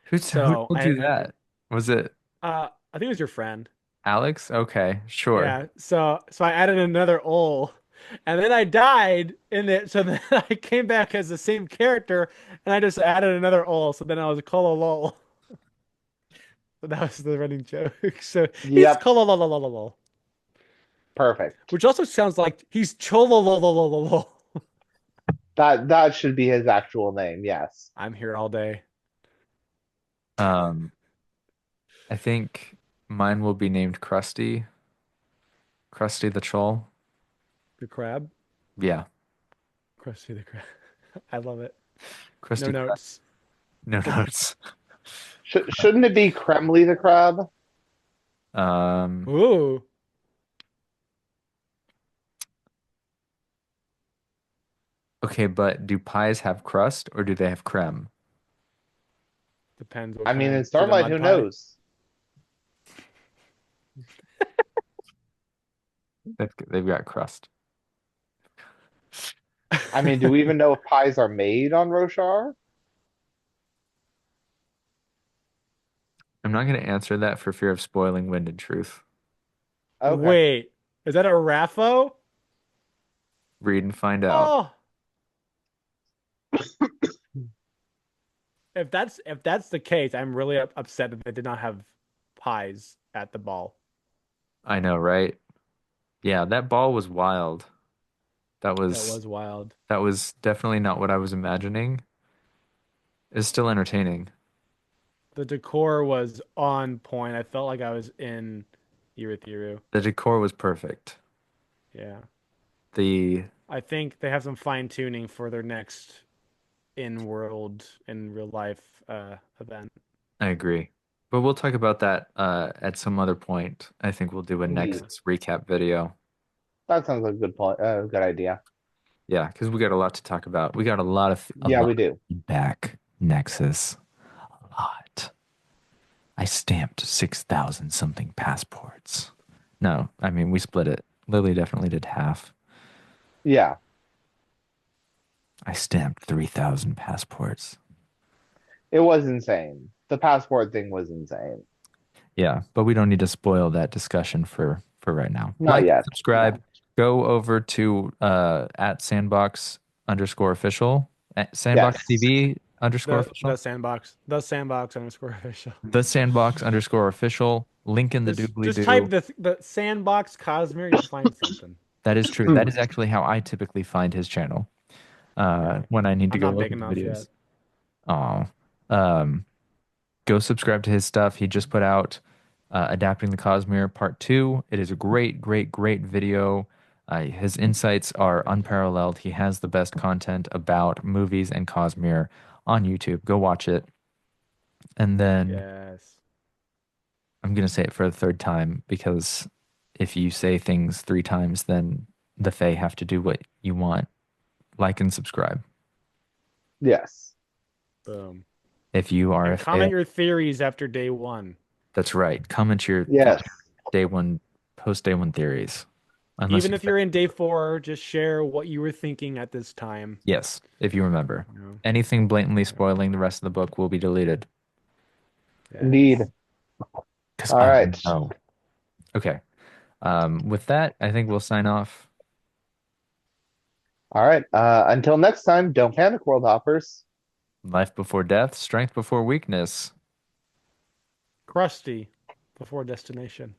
Speaker 2: who
Speaker 3: So
Speaker 2: told you that? Was it
Speaker 3: I think it was your friend.
Speaker 2: Alex? Okay, sure.
Speaker 3: Yeah. So I added another ol, and then I died in it. So then I came back as the same character, and I just added another ol. So then I was Kololol. So that was the running joke. So he's
Speaker 1: yep.
Speaker 3: Kololololol,
Speaker 1: Perfect.
Speaker 3: which also sounds like he's Chololololol.
Speaker 1: That should be his actual name. Yes.
Speaker 3: I'm here all day.
Speaker 2: Um, I think mine will be named Krusty. Krusty the Troll.
Speaker 3: The crab,
Speaker 2: Yeah,
Speaker 3: Krusty the crab. I love it. No
Speaker 2: Krusty Krab.
Speaker 3: notes.
Speaker 2: No notes.
Speaker 1: Shouldn't it be Kremly the crab?
Speaker 2: Um,
Speaker 3: Ooh,
Speaker 2: okay, but do pies have crust or do they have creme?
Speaker 3: depends what
Speaker 1: I mean, in
Speaker 3: kind. Is it a
Speaker 1: Stormlight,
Speaker 3: mud
Speaker 1: who
Speaker 3: pie?
Speaker 1: knows?
Speaker 2: They've got crust.
Speaker 1: I mean, do we even know if pies are made on Roshar?
Speaker 2: I'm not going to answer that for fear of spoiling Wind and Truth.
Speaker 1: Okay.
Speaker 3: Wait, is that a Raffo?
Speaker 2: Read and find out.
Speaker 3: Oh, if that's the case, I'm really upset that they did not have pies at the ball.
Speaker 2: I know, right? Yeah, that ball was wild. That
Speaker 3: That
Speaker 2: was
Speaker 3: was wild.
Speaker 2: that was definitely not what I was imagining. It's still entertaining.
Speaker 3: The decor was on point. I felt like I was in Irithiru.
Speaker 2: The decor was perfect.
Speaker 3: Yeah.
Speaker 2: The
Speaker 3: I think they have some fine tuning for their next in-world, in real life event.
Speaker 2: I agree. But we'll talk about that at some other point. I think we'll do a
Speaker 1: Indeed.
Speaker 2: Nexus recap video.
Speaker 1: That sounds like a good point. Good idea.
Speaker 2: Yeah, because we got a lot to talk about. We got a
Speaker 1: Yeah,
Speaker 2: lot
Speaker 1: we
Speaker 2: of
Speaker 1: do.
Speaker 2: feedback. Nexus, a lot. I stamped 6,000 something passports. No, I mean we split it. Lily definitely did half.
Speaker 1: Yeah,
Speaker 2: I stamped 3,000 passports.
Speaker 1: it was insane. The passport thing was insane.
Speaker 2: Yeah, but we don't need to spoil that discussion for right now.
Speaker 1: Not
Speaker 2: Like,
Speaker 1: yet.
Speaker 2: subscribe,
Speaker 1: No.
Speaker 2: go over to at sandbox underscore official, at sandbox
Speaker 1: Yes.
Speaker 2: TV underscore
Speaker 3: The
Speaker 2: official,
Speaker 3: sandbox. The sandbox underscore official.
Speaker 2: the sandbox underscore official. Link in the
Speaker 3: Just
Speaker 2: doobly-doo.
Speaker 3: type the sandbox Cosmere, you'll find something.
Speaker 2: That is true. That is actually how I typically find his channel.
Speaker 3: Yeah.
Speaker 2: When I need to
Speaker 3: I'm
Speaker 2: go
Speaker 3: not
Speaker 2: look
Speaker 3: big
Speaker 2: at the
Speaker 3: enough yet.
Speaker 2: videos. Oh, go subscribe to his stuff. He just put out Adapting the Cosmere Part 2. It is a great, great, great video. His insights are unparalleled. He has the best content about movies and Cosmere on YouTube. Go watch it. And then
Speaker 3: Yes.
Speaker 2: I'm going to say it for the third time because if you say things three times, then the Fae have to do what you want. Like and subscribe.
Speaker 1: Yes.
Speaker 3: Boom.
Speaker 2: If you are
Speaker 3: And
Speaker 2: a Fae,
Speaker 3: comment your theories after day one.
Speaker 2: that's right. Comment your
Speaker 1: Yes.
Speaker 2: day one, post day one theories. Unless
Speaker 3: Even
Speaker 2: you,
Speaker 3: if you're in day 4, just share what you were thinking at this time.
Speaker 2: yes, if you remember.
Speaker 3: You know?
Speaker 2: Anything blatantly spoiling the rest of the book will be deleted.
Speaker 1: Indeed.
Speaker 3: Yes.
Speaker 2: Because
Speaker 1: All
Speaker 2: I
Speaker 1: right.
Speaker 2: know. Okay. With that, I think we'll sign off.
Speaker 1: All right. Until next time, don't panic, world hoppers.
Speaker 2: Life before death, strength before weakness.
Speaker 3: Crusty before destination.